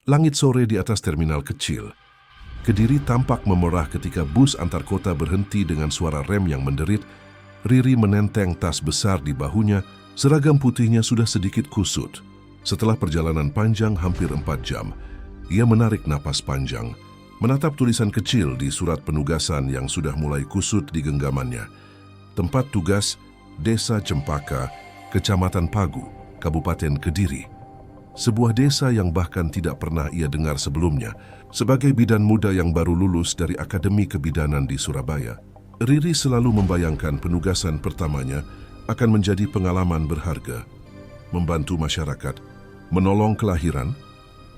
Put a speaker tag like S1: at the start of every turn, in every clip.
S1: Langit sore di atas terminal kecil. Kediri tampak memerah ketika bus antar kota berhenti dengan suara rem yang menderit. Riri menenteng tas besar di bahunya, seragam putihnya sudah sedikit kusut. Setelah perjalanan panjang hampir 4 jam, ia menarik napas panjang, menatap tulisan kecil di surat penugasan yang sudah mulai kusut di genggamannya. Tempat tugas, Desa Cempaka, Kecamatan Pagu, Kabupaten Kediri. Sebuah desa yang bahkan tidak pernah ia dengar sebelumnya. Sebagai bidan muda yang baru lulus dari Akademi Kebidanan di Surabaya, Riri selalu membayangkan penugasan pertamanya akan menjadi pengalaman berharga. Membantu masyarakat, menolong kelahiran,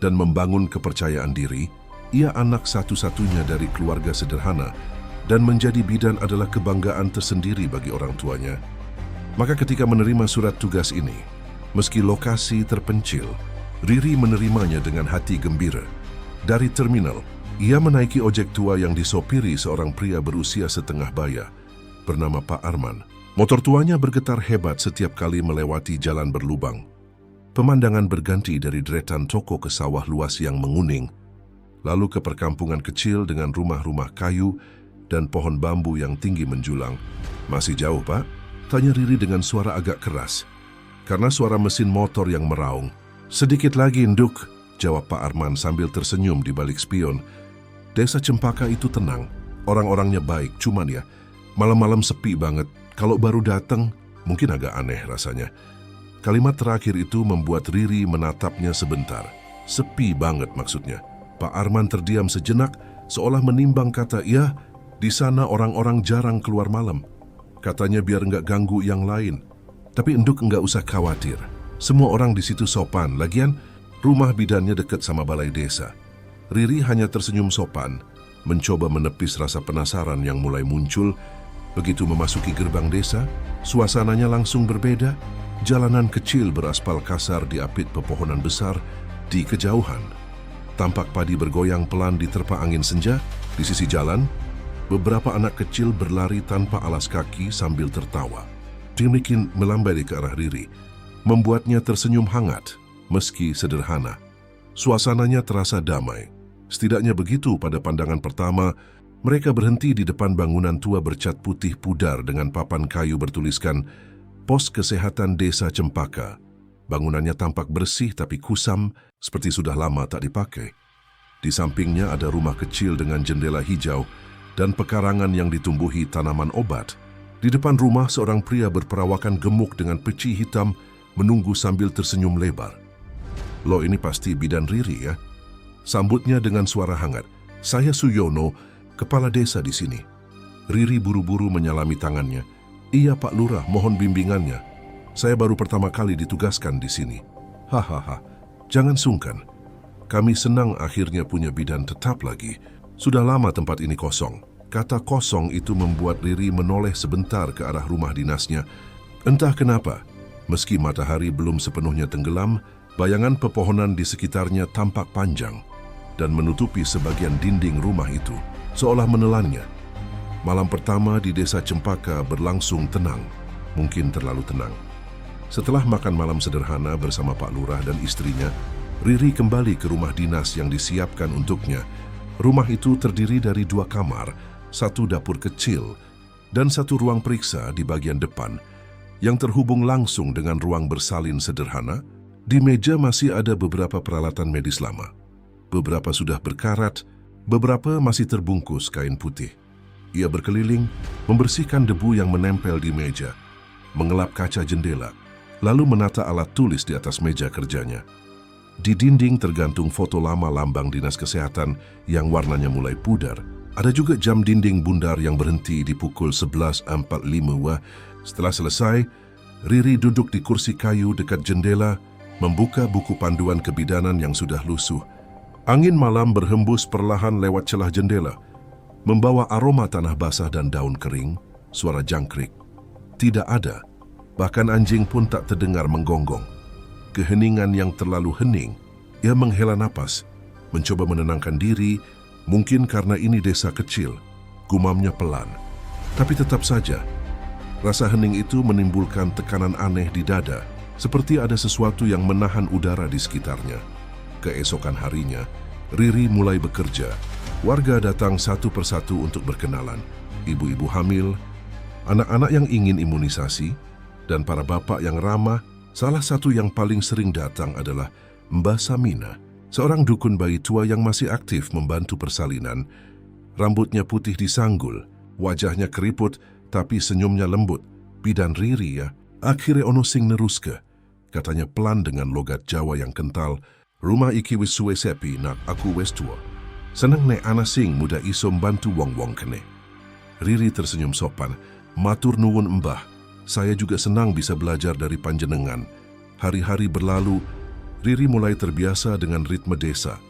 S1: dan membangun kepercayaan diri. Ia anak satu-satunya dari keluarga sederhana, dan menjadi bidan adalah kebanggaan tersendiri bagi orang tuanya. Maka ketika menerima surat tugas ini, meski lokasi terpencil, Riri menerimanya dengan hati gembira. Dari terminal, ia menaiki ojek tua yang disopiri seorang pria berusia setengah baya, bernama Pak Arman. Motor tuanya bergetar hebat setiap kali melewati jalan berlubang. Pemandangan berganti dari deretan toko ke sawah luas yang menguning, lalu ke perkampungan kecil dengan rumah-rumah kayu dan pohon bambu yang tinggi menjulang. "Masih jauh, Pak?" tanya Riri dengan suara agak keras, karena suara mesin motor yang meraung. "Sedikit lagi, Nduk," jawab Pak Arman sambil tersenyum di balik spion. Desa Cempaka itu tenang, orang-orangnya baik, cuman ya, malam-malam sepi banget. Kalau baru datang, mungkin agak aneh rasanya. Kalimat terakhir itu membuat Riri menatapnya sebentar. Sepi banget maksudnya. Pak Arman terdiam sejenak, seolah menimbang kata, "Ya, di sana orang-orang jarang keluar malam. Katanya biar nggak ganggu yang lain. Tapi Nduk nggak usah khawatir. Semua orang di situ sopan. Lagian, rumah bidannya dekat sama balai desa." Riri hanya tersenyum sopan, mencoba menepis rasa penasaran yang mulai muncul. Begitu memasuki gerbang desa, suasananya langsung berbeda. Jalanan kecil beraspal kasar diapit pepohonan besar. Di kejauhan, tampak padi bergoyang pelan diterpa angin senja. Di sisi jalan, beberapa anak kecil berlari tanpa alas kaki sambil tertawa. Demikian melambai ke arah Riri, membuatnya tersenyum hangat, meski sederhana. Suasananya terasa damai. Setidaknya begitu pada pandangan pertama. Mereka berhenti di depan bangunan tua bercat putih pudar dengan papan kayu bertuliskan Pos Kesehatan Desa Cempaka. Bangunannya tampak bersih tapi kusam, seperti sudah lama tak dipakai. Di sampingnya ada rumah kecil dengan jendela hijau dan pekarangan yang ditumbuhi tanaman obat. Di depan rumah, seorang pria berperawakan gemuk dengan peci hitam menunggu sambil tersenyum lebar. "Loh, ini pasti bidan Riri ya?" Sambutnya dengan suara hangat. "Saya Suyono, kepala desa di sini." Riri buru-buru menyalami tangannya. "Iya Pak Lurah, mohon bimbingannya. Saya baru pertama kali ditugaskan di sini." "Hahaha, jangan sungkan. Kami senang akhirnya punya bidan tetap lagi. Sudah lama tempat ini kosong." Kata kosong itu membuat Riri menoleh sebentar ke arah rumah dinasnya. Entah kenapa, meski matahari belum sepenuhnya tenggelam, bayangan pepohonan di sekitarnya tampak panjang dan menutupi sebagian dinding rumah itu, seolah menelannya. Malam pertama di Desa Cempaka berlangsung tenang, mungkin terlalu tenang. Setelah makan malam sederhana bersama Pak Lurah dan istrinya, Riri kembali ke rumah dinas yang disiapkan untuknya. Rumah itu terdiri dari 2 kamar, 1 dapur kecil, dan 1 ruang periksa di bagian depan, yang terhubung langsung dengan ruang bersalin sederhana. Di meja masih ada beberapa peralatan medis lama. Beberapa sudah berkarat, beberapa masih terbungkus kain putih. Ia berkeliling, membersihkan debu yang menempel di meja, mengelap kaca jendela, lalu menata alat tulis di atas meja kerjanya. Di dinding tergantung foto lama lambang Dinas Kesehatan yang warnanya mulai pudar. Ada juga jam dinding bundar yang berhenti di pukul 11.45. Setelah selesai, Riri duduk di kursi kayu dekat jendela, membuka buku panduan kebidanan yang sudah lusuh. Angin malam berhembus perlahan lewat celah jendela, membawa aroma tanah basah dan daun kering. Suara jangkrik tidak ada, bahkan anjing pun tak terdengar menggonggong. Keheningan yang terlalu hening. Ia menghela napas, mencoba menenangkan diri. Mungkin karena ini desa kecil, gumamnya pelan. Tapi tetap saja, rasa hening itu menimbulkan tekanan aneh di dada, seperti ada sesuatu yang menahan udara di sekitarnya. Keesokan harinya, Riri mulai bekerja. Warga datang satu persatu untuk berkenalan. Ibu-ibu hamil, anak-anak yang ingin imunisasi, dan para bapak yang ramah. Salah satu yang paling sering datang adalah Mbak Samina, seorang dukun bayi tua yang masih aktif membantu persalinan. Rambutnya putih disanggul, wajahnya keriput, tapi senyumnya lembut. "Bidan Riri ya, akhirnya ono sing neruske," katanya pelan dengan logat Jawa yang kental. "Rumah iki wis suwe sepi, nak aku wis tua. Seneng nek ana sing muda iso bantu wong-wong kene." Riri tersenyum sopan. "Matur nuwun Mbah, saya juga senang bisa belajar dari panjenengan." Hari-hari berlalu, Riri mulai terbiasa dengan ritme desa.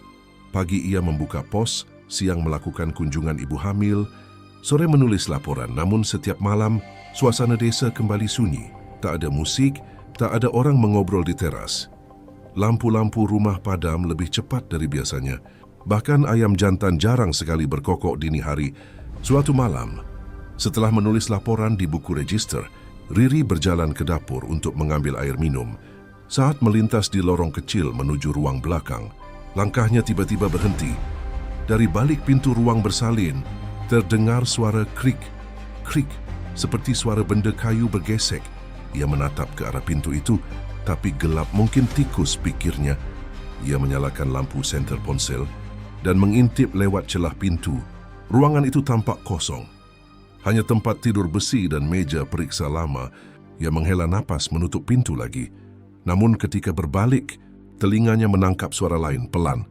S1: Pagi ia membuka pos, siang melakukan kunjungan ibu hamil, sore menulis laporan. Namun setiap malam, suasana desa kembali sunyi. Tak ada musik, tak ada orang mengobrol di teras. Lampu-lampu rumah padam lebih cepat dari biasanya. Bahkan ayam jantan jarang sekali berkokok dini hari. Suatu malam, setelah menulis laporan di buku register, Riri berjalan ke dapur untuk mengambil air minum. Saat melintas di lorong kecil menuju ruang belakang, langkahnya tiba-tiba berhenti. Dari balik pintu ruang bersalin, terdengar suara krik, krik, seperti suara benda kayu bergesek. Ia menatap ke arah pintu itu, tapi gelap mungkin tikus, pikirnya. Ia menyalakan lampu senter ponsel dan mengintip lewat celah pintu. Ruangan itu tampak kosong. Hanya tempat tidur besi dan meja periksa lama. Ia menghela napas menutup pintu lagi. Namun ketika berbalik, telinganya menangkap suara lain pelan.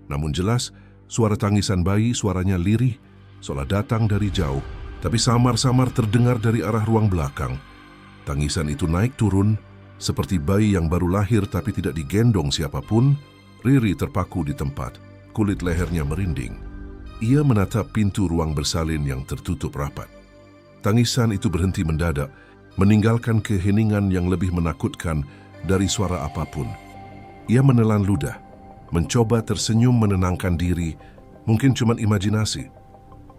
S1: Namun jelas, suara tangisan bayi, suaranya lirih, seolah datang dari jauh, tapi samar-samar terdengar dari arah ruang belakang. Tangisan itu naik turun, seperti bayi yang baru lahir tapi tidak digendong siapapun. Riri terpaku di tempat, kulit lehernya merinding. Ia menatap pintu ruang bersalin yang tertutup rapat. Tangisan itu berhenti mendadak, meninggalkan keheningan yang lebih menakutkan dari suara apapun. Ia menelan ludah, mencoba tersenyum menenangkan diri, mungkin cuma imajinasi.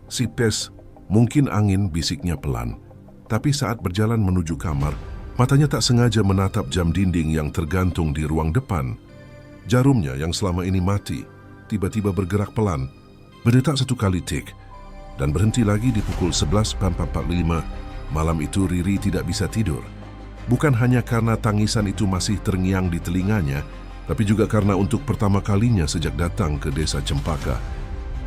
S1: "Si Pes, mungkin angin," bisiknya pelan. Tapi saat berjalan menuju kamar, matanya tak sengaja menatap jam dinding yang tergantung di ruang depan. Jarumnya yang selama ini mati, tiba-tiba bergerak pelan, berdetak satu kali tik, dan berhenti lagi di pukul 11.45. Malam itu Riri tidak bisa tidur. Bukan hanya karena tangisan itu masih terngiang di telinganya, tapi juga karena untuk pertama kalinya sejak datang ke desa Cempaka,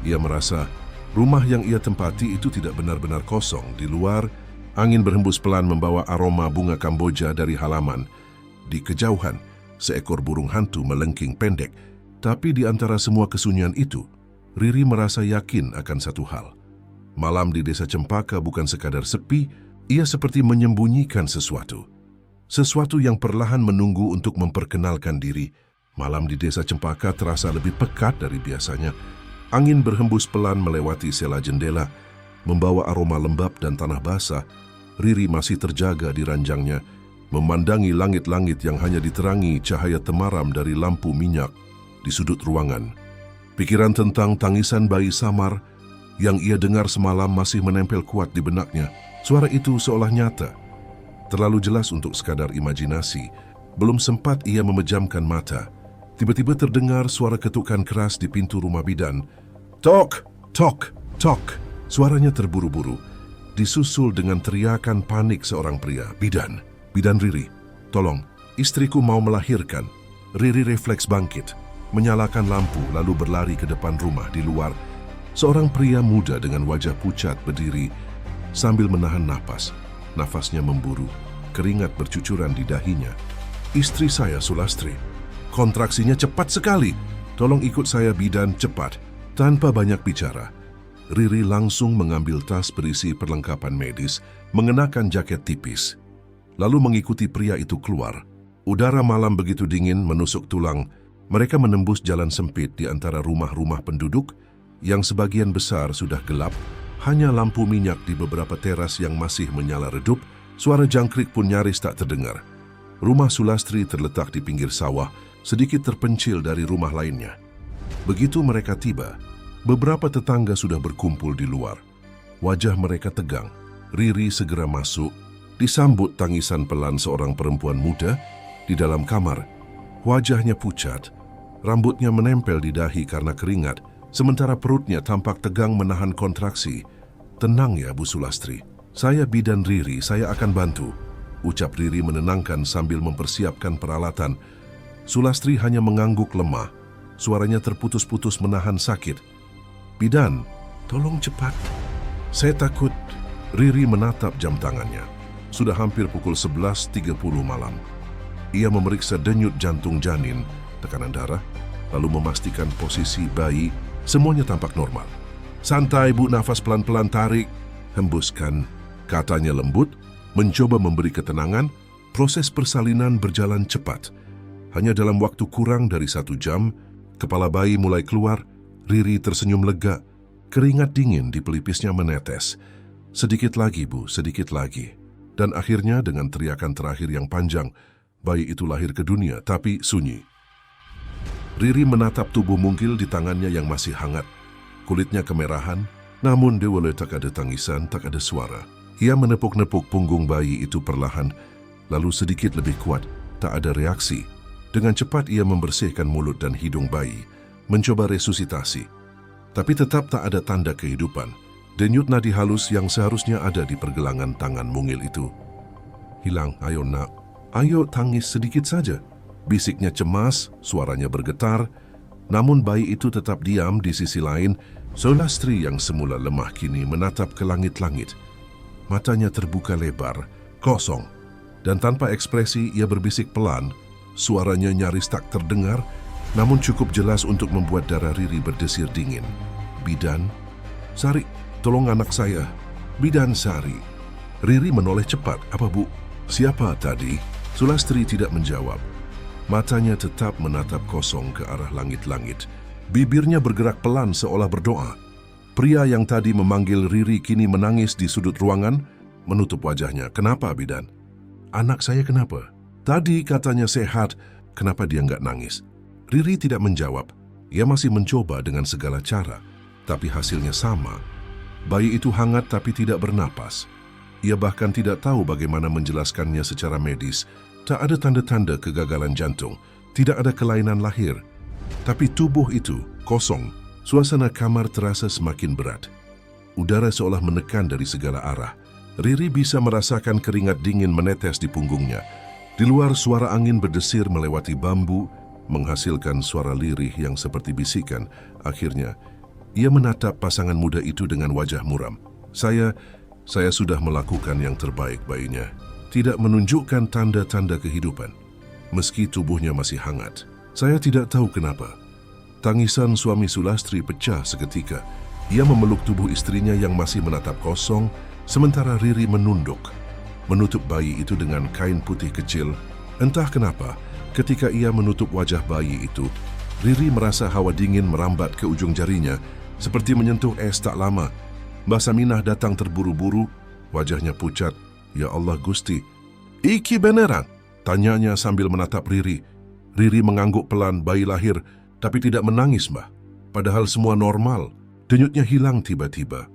S1: ia merasa rumah yang ia tempati itu tidak benar-benar kosong. Di luar, angin berhembus pelan membawa aroma bunga Kamboja dari halaman. Di kejauhan, seekor burung hantu melengking pendek. Tapi di antara semua kesunyian itu, Riri merasa yakin akan satu hal. Malam di desa Cempaka bukan sekadar sepi, ia seperti menyembunyikan sesuatu. Sesuatu yang perlahan menunggu untuk memperkenalkan diri. Malam di desa Cempaka terasa lebih pekat dari biasanya. Angin berhembus pelan melewati sela jendela, membawa aroma lembab dan tanah basah. Riri masih terjaga di ranjangnya, memandangi langit-langit yang hanya diterangi cahaya temaram dari lampu minyak di sudut ruangan. Pikiran tentang tangisan bayi samar yang ia dengar semalam masih menempel kuat di benaknya. Suara itu seolah nyata, terlalu jelas untuk sekadar imajinasi. Belum sempat ia memejamkan mata, tiba-tiba terdengar suara ketukan keras di pintu rumah bidan. "Tok, tok, tok." Suaranya terburu-buru, disusul dengan teriakan panik seorang pria. "Bidan, Bidan Riri, tolong, istriku mau melahirkan." Riri refleks bangkit, menyalakan lampu lalu berlari ke depan rumah. Di luar, seorang pria muda dengan wajah pucat berdiri sambil menahan napas. Nafasnya memburu, keringat bercucuran di dahinya. "Istri saya, Sulastri. Kontraksinya cepat sekali. Tolong ikut saya bidan, cepat." Tanpa banyak bicara, Riri langsung mengambil tas berisi perlengkapan medis, mengenakan jaket tipis, lalu mengikuti pria itu keluar. Udara malam begitu dingin menusuk tulang. Mereka menembus jalan sempit di antara rumah-rumah penduduk yang sebagian besar sudah gelap. Hanya lampu minyak di beberapa teras yang masih menyala redup. Suara jangkrik pun nyaris tak terdengar. Rumah Sulastri terletak di pinggir sawah, sedikit terpencil dari rumah lainnya. Begitu mereka tiba, beberapa tetangga sudah berkumpul di luar. Wajah mereka tegang. Riri segera masuk, disambut tangisan pelan seorang perempuan muda di dalam kamar. Wajahnya pucat, Rambutnya menempel di dahi karena keringat, sementara perutnya tampak tegang menahan kontraksi. "Tenang ya, Bu Sulastri. Saya bidan Riri, saya akan bantu," ucap Riri menenangkan sambil mempersiapkan peralatan. Sulastri hanya mengangguk lemah. Suaranya terputus-putus menahan sakit. "Bidan, tolong cepat." "Saya takut." Riri menatap jam tangannya. Sudah hampir pukul 11.30 malam. Ia memeriksa denyut jantung janin, tekanan darah, lalu memastikan posisi bayi. Semuanya tampak normal. "Santai, Bu, nafas pelan-pelan, tarik, hembuskan," katanya lembut, mencoba memberi ketenangan. Proses persalinan berjalan cepat. Hanya dalam waktu kurang dari 1 jam, kepala bayi mulai keluar. Riri tersenyum lega. Keringat dingin di pelipisnya menetes. "Sedikit lagi, Bu, sedikit lagi." Dan akhirnya dengan teriakan terakhir yang panjang, bayi itu lahir ke dunia, tapi sunyi. Riri menatap tubuh mungkil di tangannya yang masih hangat. Kulitnya kemerahan, namun Dewale tak ada tangisan, tak ada suara. Ia menepuk-nepuk punggung bayi itu perlahan, lalu sedikit lebih kuat, tak ada reaksi. Dengan cepat ia membersihkan mulut dan hidung bayi, mencoba resusitasi. Tapi tetap tak ada tanda kehidupan. Denyut nadi halus yang seharusnya ada di pergelangan tangan mungil itu hilang. "Ayo nak, ayo tangis sedikit saja," bisiknya cemas, suaranya bergetar. Namun bayi itu tetap diam. Di sisi lain, Sulastri yang semula lemah kini menatap ke langit-langit. Matanya terbuka lebar, kosong, dan tanpa ekspresi ia berbisik pelan. Suaranya nyaris tak terdengar, namun cukup jelas untuk membuat darah Riri berdesir dingin. "Bidan, Sari, tolong anak saya. Bidan Sari." Riri menoleh cepat. "Apa, Bu? Siapa tadi?" Sulastri tidak menjawab. Matanya tetap menatap kosong ke arah langit-langit. Bibirnya bergerak pelan seolah berdoa. Pria yang tadi memanggil Riri kini menangis di sudut ruangan, menutup wajahnya. "Kenapa, Bidan? Anak saya kenapa? Tadi katanya sehat, kenapa dia nggak nangis?" Riri tidak menjawab. Ia masih mencoba dengan segala cara, tapi hasilnya sama. Bayi itu hangat tapi tidak bernapas. Ia bahkan tidak tahu bagaimana menjelaskannya secara medis. Tak ada tanda-tanda kegagalan jantung, tidak ada kelainan lahir. Tapi tubuh itu kosong. Suasana kamar terasa semakin berat. Udara seolah menekan dari segala arah. Riri bisa merasakan keringat dingin menetes di punggungnya. Di luar suara angin berdesir melewati bambu, menghasilkan suara lirih yang seperti bisikan. Akhirnya, ia menatap pasangan muda itu dengan wajah muram. Saya sudah melakukan yang terbaik bayinya. Tidak menunjukkan tanda-tanda kehidupan. Meski tubuhnya masih hangat. Saya tidak tahu kenapa. Tangisan suami Sulastri pecah seketika. Ia memeluk tubuh istrinya yang masih menatap kosong, sementara Riri menunduk, menutup bayi itu dengan kain putih kecil. Entah kenapa, ketika ia menutup wajah bayi itu, Riri merasa hawa dingin merambat ke ujung jarinya, seperti menyentuh es tak lama. Mbak Saminah datang terburu-buru, wajahnya pucat. "Ya Allah Gusti, iki beneran?" tanyanya sambil menatap Riri. Riri mengangguk pelan. "Bayi lahir, tapi tidak menangis, Mbah. Padahal semua normal." Denyutnya hilang tiba-tiba.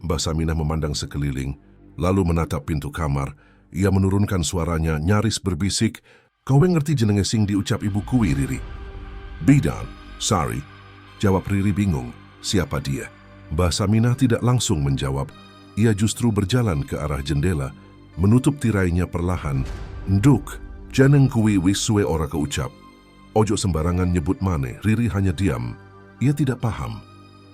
S1: Mbak Saminah memandang sekeliling, lalu menatap pintu kamar. Ia menurunkan suaranya, nyaris berbisik, "Kau ngerti jenenge sing diucap ibu kui, Riri?" "Bidan, Sari," jawab Riri bingung. Siapa dia? Mbak Saminah tidak langsung menjawab. Ia justru berjalan ke arah jendela, menutup tirainya perlahan. "Nduk, jeneng kui wis suwe ora keucap. Ojo sembarangan nyebut mane." Riri hanya diam. Ia tidak paham.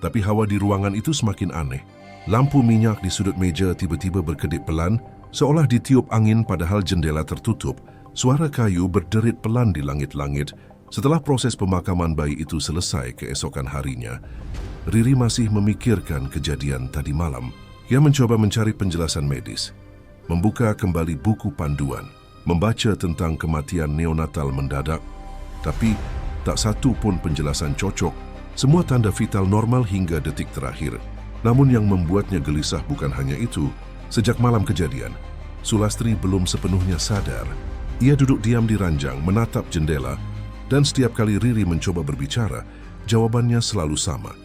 S1: Tapi hawa di ruangan itu semakin aneh. Lampu minyak di sudut meja tiba-tiba berkedip pelan, seolah ditiup angin padahal jendela tertutup. Suara kayu berderit pelan di langit-langit. Setelah proses pemakaman bayi itu selesai keesokan harinya, Riri masih memikirkan kejadian tadi malam. Ia mencoba mencari penjelasan medis, membuka kembali buku panduan, membaca tentang kematian neonatal mendadak, tapi tak satu pun penjelasan cocok. Semua tanda vital normal hingga detik terakhir. Namun yang membuatnya gelisah bukan hanya itu. Sejak malam kejadian, Sulastri belum sepenuhnya sadar. Ia duduk diam di ranjang, menatap jendela, dan setiap kali Riri mencoba berbicara, jawabannya selalu sama.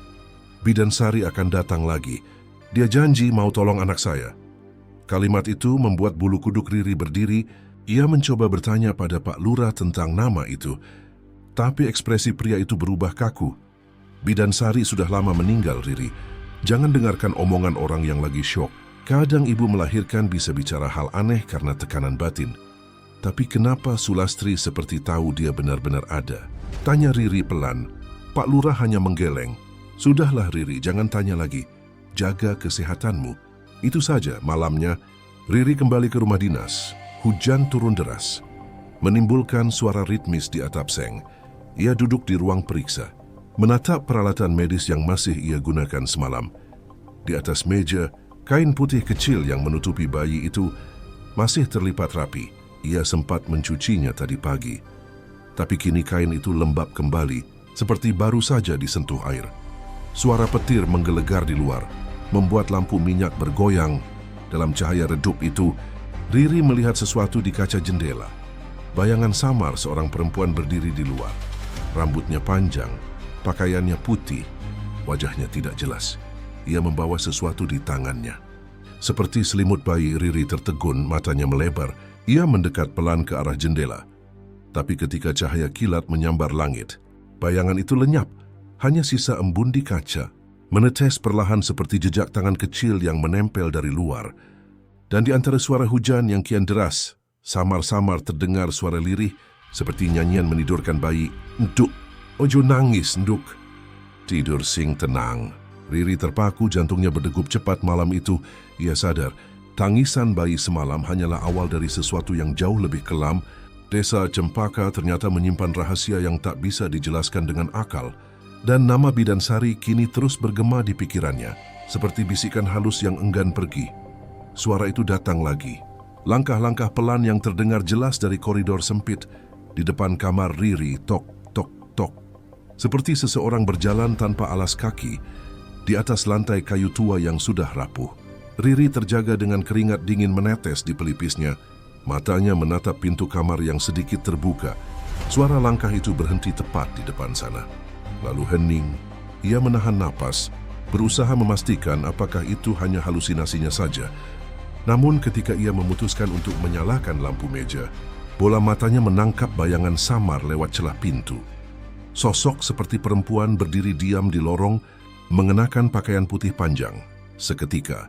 S1: "Bidan Sari akan datang lagi. Dia janji mau tolong anak saya." Kalimat itu membuat bulu kuduk Riri berdiri. Ia mencoba bertanya pada Pak Lurah tentang nama itu. Tapi ekspresi pria itu berubah kaku. Bidan Sari sudah lama meninggal, Riri. Jangan dengarkan omongan orang yang lagi syok. Kadang ibu melahirkan bisa bicara hal aneh karena tekanan batin. Tapi kenapa Sulastri seperti tahu dia benar-benar ada? Tanya Riri pelan. Pak Lurah hanya menggeleng. Sudahlah Riri, jangan tanya lagi. Jaga kesehatanmu. Itu saja. Malamnya, Riri kembali ke rumah dinas. Hujan turun deras, menimbulkan suara ritmis di atap seng. Ia duduk di ruang periksa, menatap peralatan medis yang masih ia gunakan semalam. Di atas meja, kain putih kecil yang menutupi bayi itu masih terlipat rapi. Ia sempat mencucinya tadi pagi. Tapi kini kain itu lembab kembali, seperti baru saja disentuh air. Suara petir menggelegar di luar, membuat lampu minyak bergoyang. Dalam cahaya redup itu, Riri melihat sesuatu di kaca jendela. Bayangan samar seorang perempuan berdiri di luar. Rambutnya panjang, pakaiannya putih, wajahnya tidak jelas. Ia membawa sesuatu di tangannya. Seperti selimut bayi, Riri tertegun, matanya melebar. Ia mendekat pelan ke arah jendela. Tapi ketika cahaya kilat menyambar langit, bayangan itu lenyap. Hanya sisa embun di kaca, menetes perlahan seperti jejak tangan kecil yang menempel dari luar. Dan di antara suara hujan yang kian deras, samar-samar terdengar suara lirih seperti nyanyian menidurkan bayi. Nduk, ojo nangis, Nduk. Tidur sing tenang. Riri terpaku, jantungnya berdegup cepat. Malam itu, ia sadar, tangisan bayi semalam hanyalah awal dari sesuatu yang jauh lebih kelam. Desa Cempaka ternyata menyimpan rahasia yang tak bisa dijelaskan dengan akal. Dan nama Bidan Sari kini terus bergema di pikirannya, seperti bisikan halus yang enggan pergi. Suara itu datang lagi. Langkah-langkah pelan yang terdengar jelas dari koridor sempit. Di depan kamar Riri, tok, tok, tok. Seperti seseorang berjalan tanpa alas kaki di atas lantai kayu tua yang sudah rapuh. Riri terjaga dengan keringat dingin menetes di pelipisnya. Matanya menatap pintu kamar yang sedikit terbuka. Suara langkah itu berhenti tepat di depan sana. Lalu hening. Ia menahan napas, berusaha memastikan apakah itu hanya halusinasinya saja. Namun ketika ia memutuskan untuk menyalakan lampu meja, bola matanya menangkap bayangan samar lewat celah pintu. Sosok seperti perempuan berdiri diam di lorong, mengenakan pakaian putih panjang. Seketika,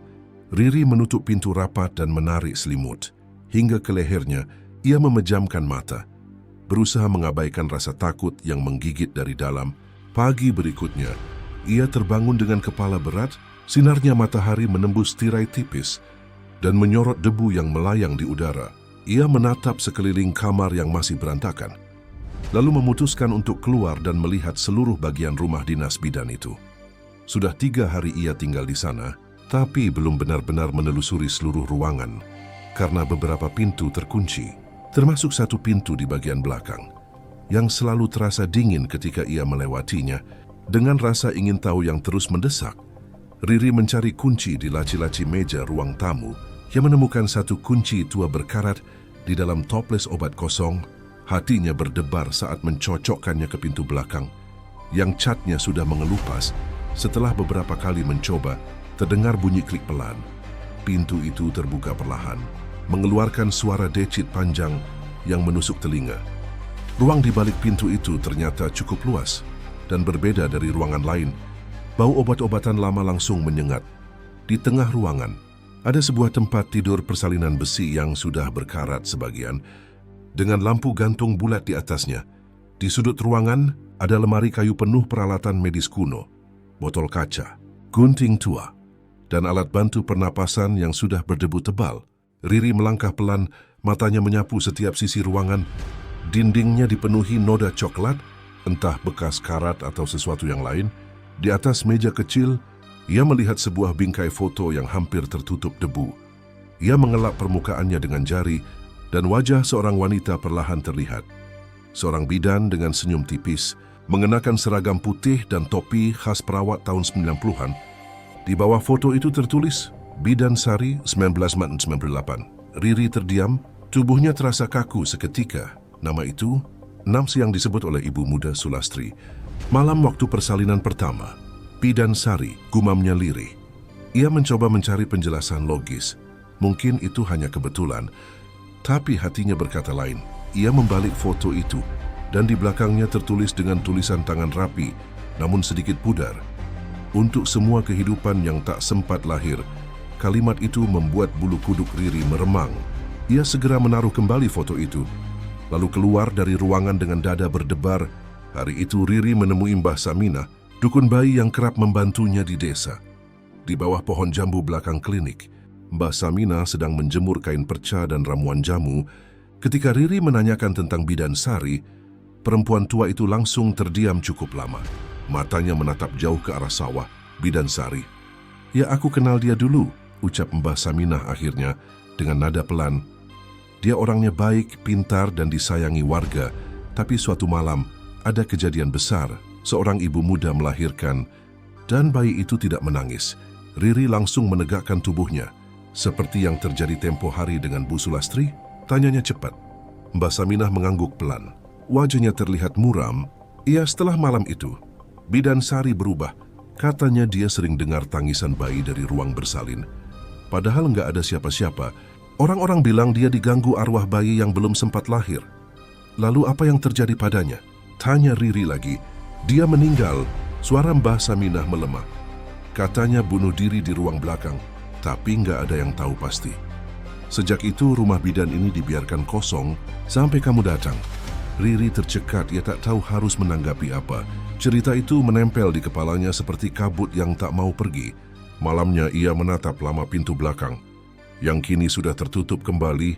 S1: Riri menutup pintu rapat dan menarik selimut. Hingga ke lehernya, ia memejamkan mata, berusaha mengabaikan rasa takut yang menggigit dari dalam. Pagi berikutnya, ia terbangun dengan kepala berat. Sinarnya matahari menembus tirai tipis dan menyorot debu yang melayang di udara. Ia menatap sekeliling kamar yang masih berantakan, lalu memutuskan untuk keluar dan melihat seluruh bagian rumah dinas bidan itu. Sudah 3 hari ia tinggal di sana, tapi belum benar-benar menelusuri seluruh ruangan karena beberapa pintu terkunci, termasuk satu pintu di bagian belakang yang selalu terasa dingin ketika ia melewatinya. Dengan rasa ingin tahu yang terus mendesak, Riri mencari kunci di laci-laci meja ruang tamu. Ia menemukan satu kunci tua berkarat di dalam toples obat kosong. Hatinya berdebar saat mencocokkannya ke pintu belakang yang catnya sudah mengelupas. Setelah beberapa kali mencoba, terdengar bunyi klik pelan. Pintu itu terbuka perlahan, mengeluarkan suara decit panjang yang menusuk telinga. Ruang di balik pintu itu ternyata cukup luas dan berbeda dari ruangan lain. Bau obat-obatan lama langsung menyengat. Di tengah ruangan, ada sebuah tempat tidur persalinan besi yang sudah berkarat sebagian, dengan lampu gantung bulat di atasnya. Di sudut ruangan, ada lemari kayu penuh peralatan medis kuno, botol kaca, gunting tua, dan alat bantu pernapasan yang sudah berdebu tebal. Riri melangkah pelan, matanya menyapu setiap sisi ruangan. Dindingnya dipenuhi noda coklat, entah bekas karat atau sesuatu yang lain. Di atas meja kecil, ia melihat sebuah bingkai foto yang hampir tertutup debu. Ia mengelap permukaannya dengan jari, dan wajah seorang wanita perlahan terlihat. Seorang bidan dengan senyum tipis, mengenakan seragam putih dan topi khas perawat tahun 90-an. Di bawah foto itu tertulis, Bidan Sari 1998. Riri terdiam, tubuhnya terasa kaku seketika. Nama itu, Nams yang disebut oleh ibu muda Sulastri. Malam waktu persalinan pertama, Bidan Sari, gumamnya lirih. Ia mencoba mencari penjelasan logis. Mungkin itu hanya kebetulan, tapi hatinya berkata lain. Ia membalik foto itu. dan di belakangnya tertulis dengan tulisan tangan rapi, namun sedikit pudar. Untuk semua kehidupan yang tak sempat lahir, kalimat itu membuat bulu kuduk Riri meremang. Ia segera menaruh kembali foto itu, lalu keluar dari ruangan dengan dada berdebar. Hari itu Riri menemui Mbah Saminah, dukun bayi yang kerap membantunya di desa. Di bawah pohon jambu belakang klinik, Mbah Saminah sedang menjemur kain perca dan ramuan jamu. Ketika Riri menanyakan tentang bidan Sari, perempuan tua itu langsung terdiam cukup lama. Matanya menatap jauh ke arah sawah. Bidan Sari. "Ya, aku kenal dia dulu," ucap Mbah Saminah akhirnya dengan nada pelan. "Dia orangnya baik, pintar dan disayangi warga. Tapi suatu malam ada kejadian besar. Seorang ibu muda melahirkan dan bayi itu tidak menangis." Riri langsung menegakkan tubuhnya. "Seperti yang terjadi tempo hari dengan Bu Sulastri?" tanyanya cepat. Mbah Saminah mengangguk pelan. Wajahnya terlihat muram. "Iya, setelah malam itu Bidan Sari berubah. Katanya dia sering dengar tangisan bayi dari ruang bersalin. Padahal nggak ada siapa-siapa. Orang-orang bilang dia diganggu arwah bayi yang belum sempat lahir." "Lalu apa yang terjadi padanya?" tanya Riri lagi. "Dia meninggal." Suara Mbah Saminah melemah. "Katanya bunuh diri di ruang belakang, tapi nggak ada yang tahu pasti. Sejak itu rumah bidan ini dibiarkan kosong sampai kamu datang." Riri tercekat, ia tak tahu harus menanggapi apa. Cerita itu menempel di kepalanya seperti kabut yang tak mau pergi. Malamnya ia menatap lama pintu belakang, yang kini sudah tertutup kembali.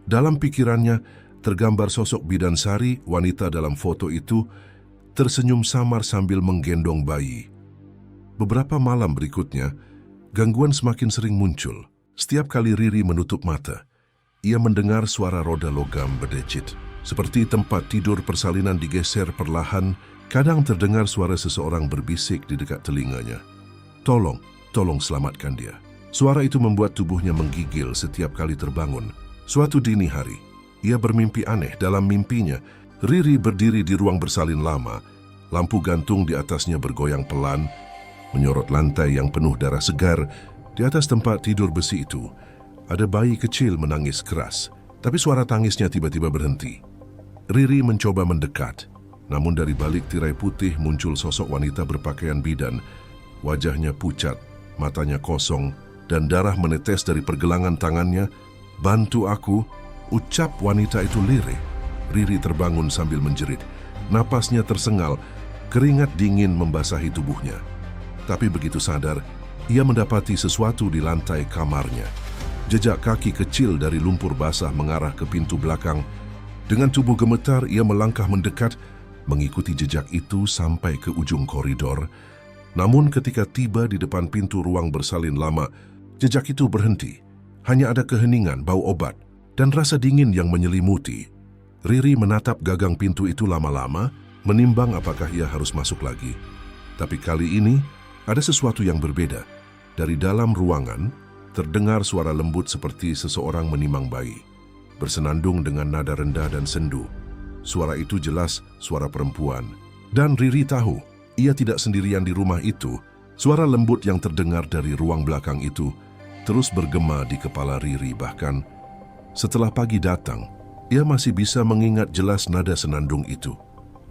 S1: Dalam pikirannya tergambar sosok bidan Sari, wanita dalam foto itu, tersenyum samar sambil menggendong bayi. Beberapa malam berikutnya, gangguan semakin sering muncul. Setiap kali Riri menutup mata, ia mendengar suara roda logam berdecit. Seperti tempat tidur persalinan digeser perlahan, kadang terdengar suara seseorang berbisik di dekat telinganya. Tolong selamatkan dia." Suara itu membuat tubuhnya menggigil setiap kali terbangun. Suatu dini hari, ia bermimpi aneh. Dalam mimpinya, Riri berdiri di ruang bersalin lama. Lampu gantung di atasnya bergoyang pelan, menyorot lantai yang penuh darah segar. Di atas tempat tidur besi itu, ada bayi kecil menangis keras, tapi suara tangisnya tiba-tiba berhenti. Riri mencoba mendekat, namun dari balik tirai putih muncul sosok wanita berpakaian bidan. Wajahnya pucat, matanya kosong, dan darah menetes dari pergelangan tangannya. "Bantu aku," ucap wanita itu lirih. Riri terbangun sambil menjerit. Napasnya tersengal, keringat dingin membasahi tubuhnya. Tapi begitu sadar, ia mendapati sesuatu di lantai kamarnya. Jejak kaki kecil dari lumpur basah mengarah ke pintu belakang. Dengan tubuh gemetar, ia melangkah mendekat, mengikuti jejak itu sampai ke ujung koridor. Namun ketika tiba di depan pintu ruang bersalin lama, jejak itu berhenti. Hanya ada keheningan, bau obat, dan rasa dingin yang menyelimuti. Riri menatap gagang pintu itu lama-lama, menimbang apakah ia harus masuk lagi. Tapi kali ini, ada sesuatu yang berbeda. Dari dalam ruangan, terdengar suara lembut seperti seseorang menimang bayi, bersenandung dengan nada rendah dan sendu. Suara itu jelas suara perempuan. Dan Riri tahu, ia tidak sendirian di rumah itu. Suara lembut yang terdengar dari ruang belakang itu terus bergema di kepala Riri. Bahkan setelah pagi datang, ia masih bisa mengingat jelas nada senandung itu.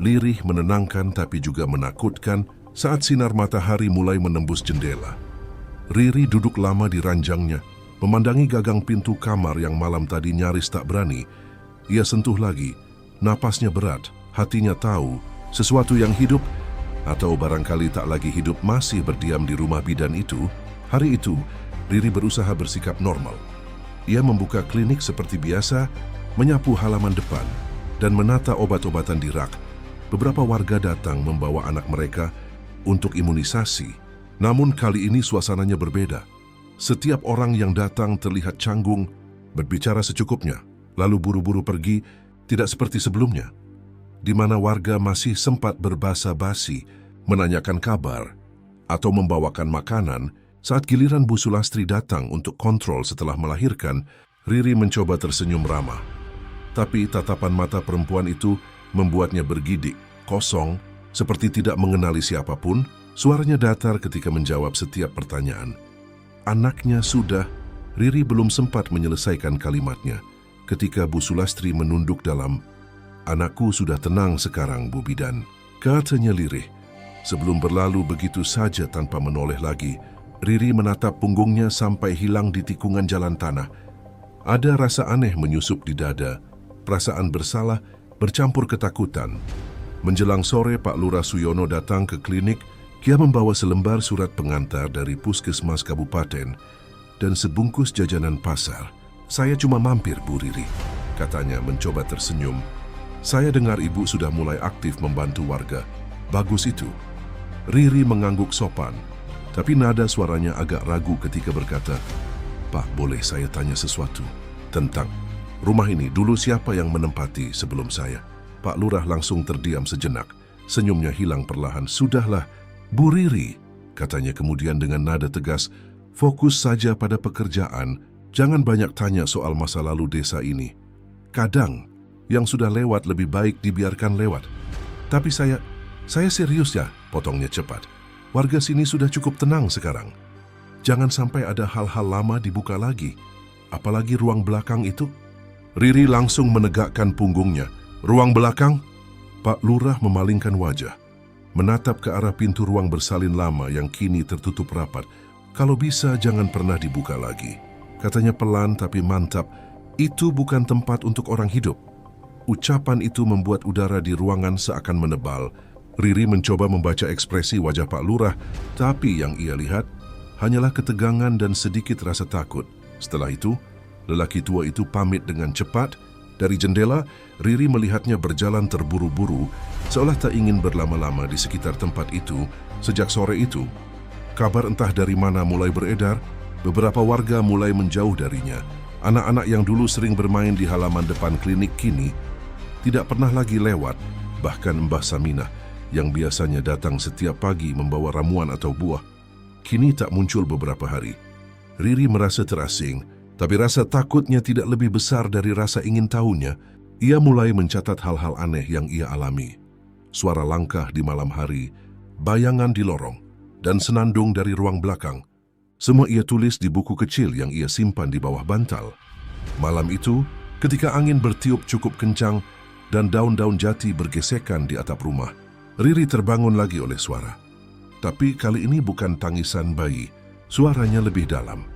S1: Lirih, menenangkan tapi juga menakutkan saat sinar matahari mulai menembus jendela. Riri duduk lama di ranjangnya, memandangi gagang pintu kamar yang malam tadi nyaris tak berani. Ia sentuh lagi, napasnya berat, hatinya tahu sesuatu yang hidup atau barangkali tak lagi hidup masih berdiam di rumah bidan itu. Hari itu, Riri berusaha bersikap normal. Ia membuka klinik seperti biasa, menyapu halaman depan, dan menata obat-obatan di rak. Beberapa warga datang membawa anak mereka untuk imunisasi. Namun kali ini suasananya berbeda. Setiap orang yang datang terlihat canggung, berbicara secukupnya, lalu buru-buru pergi, tidak seperti sebelumnya, di mana warga masih sempat berbasa-basi, menanyakan kabar, atau membawakan makanan. Saat giliran Bu Sulastri datang untuk kontrol setelah melahirkan, Riri mencoba tersenyum ramah. Tapi tatapan mata perempuan itu membuatnya bergidik, kosong, seperti tidak mengenali siapapun. Suaranya datar ketika menjawab setiap pertanyaan. Anaknya sudah. Riri belum sempat menyelesaikan kalimatnya ketika Bu Sulastri menunduk dalam, "Anakku sudah tenang sekarang, Bu Bidan," katanya lirih. Sebelum berlalu begitu saja tanpa menoleh lagi, Riri menatap punggungnya sampai hilang di tikungan jalan tanah. Ada rasa aneh menyusup di dada, perasaan bersalah bercampur ketakutan. Menjelang sore, Pak Lurah Suyono datang ke klinik. Dia membawa selembar surat pengantar dari puskesmas kabupaten dan sebungkus jajanan pasar. "Saya cuma mampir, Bu Riri," katanya mencoba tersenyum. "Saya dengar Ibu sudah mulai aktif membantu warga. Bagus itu." Riri mengangguk sopan, tapi nada suaranya agak ragu ketika berkata, "Pak, boleh saya tanya sesuatu tentang rumah ini? Dulu siapa yang menempati sebelum saya?" Pak Lurah langsung terdiam sejenak. Senyumnya hilang perlahan. "Sudahlah, Bu Riri," katanya kemudian dengan nada tegas, "fokus saja pada pekerjaan. Jangan banyak tanya soal masa lalu desa ini. Kadang, yang sudah lewat lebih baik dibiarkan lewat." "Tapi saya serius ya," potongnya cepat. "Warga sini sudah cukup tenang sekarang. Jangan sampai ada hal-hal lama dibuka lagi. Apalagi ruang belakang itu." Riri langsung menegakkan punggungnya. "Ruang belakang?" Pak Lurah memalingkan wajah, menatap ke arah pintu ruang bersalin lama yang kini tertutup rapat. "Kalau bisa jangan pernah dibuka lagi," katanya pelan tapi mantap. "Itu bukan tempat untuk orang hidup." Ucapan itu membuat udara di ruangan seakan menebal. Riri mencoba membaca ekspresi wajah Pak Lurah, tapi yang ia lihat hanyalah ketegangan dan sedikit rasa takut. Setelah itu, lelaki tua itu pamit dengan cepat. Dari jendela, Riri melihatnya berjalan terburu-buru, seolah tak ingin berlama-lama di sekitar tempat itu. Sejak sore itu, kabar entah dari mana mulai beredar. Beberapa warga mulai menjauh darinya. Anak-anak yang dulu sering bermain di halaman depan klinik kini tidak pernah lagi lewat. Bahkan Mbah Saminah yang biasanya datang setiap pagi membawa ramuan atau buah, kini tak muncul beberapa hari. Riri merasa terasing, tapi rasa takutnya tidak lebih besar dari rasa ingin tahunya. Ia mulai mencatat hal-hal aneh yang ia alami. Suara langkah di malam hari, bayangan di lorong, dan senandung dari ruang belakang. Semua ia tulis di buku kecil yang ia simpan di bawah bantal. Malam itu, ketika angin bertiup cukup kencang dan daun-daun jati bergesekan di atap rumah, Riri terbangun lagi oleh suara. Tapi kali ini bukan tangisan bayi, suaranya lebih dalam.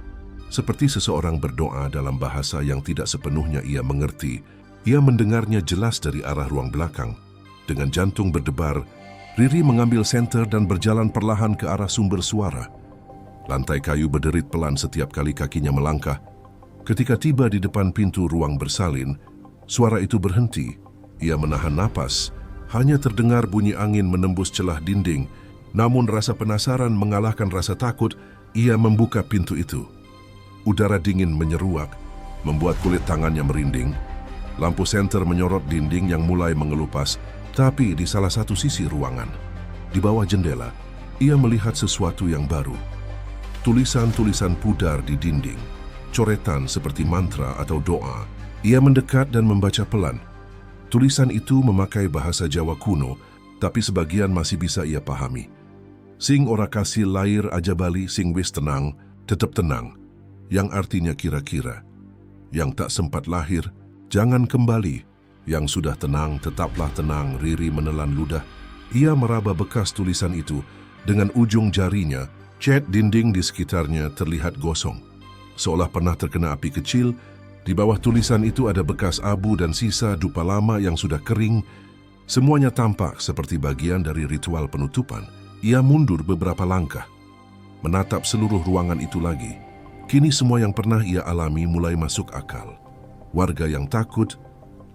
S1: Seperti seseorang berdoa dalam bahasa yang tidak sepenuhnya ia mengerti. Ia mendengarnya jelas dari arah ruang belakang. Dengan jantung berdebar, Riri mengambil senter dan berjalan perlahan ke arah sumber suara. Lantai kayu berderit pelan setiap kali kakinya melangkah. Ketika tiba di depan pintu ruang bersalin, suara itu berhenti. Ia menahan napas. Hanya terdengar bunyi angin menembus celah dinding. Namun rasa penasaran mengalahkan rasa takut. Ia membuka pintu itu. Udara dingin menyeruak, membuat kulit tangannya merinding. Lampu senter menyorot dinding yang mulai mengelupas, tapi di salah satu sisi ruangan, di bawah jendela, ia melihat sesuatu yang baru. Tulisan-tulisan pudar di dinding, coretan seperti mantra atau doa. Ia mendekat dan membaca pelan. Tulisan itu memakai bahasa Jawa kuno, tapi sebagian masih bisa ia pahami. "Sing ora kasih lair aja bali, sing wis tenang, tetap tenang." Yang artinya kira-kira, yang tak sempat lahir, jangan kembali. Yang sudah tenang, tetaplah tenang. Riri menelan ludah. Ia meraba bekas tulisan itu. Dengan ujung jarinya, cat dinding di sekitarnya terlihat gosong. Seolah pernah terkena api kecil. Di bawah tulisan itu ada bekas abu dan sisa dupa lama yang sudah kering. Semuanya tampak seperti bagian dari ritual penutupan. Ia mundur beberapa langkah, menatap seluruh ruangan itu lagi. Kini semua yang pernah ia alami mulai masuk akal. Warga yang takut,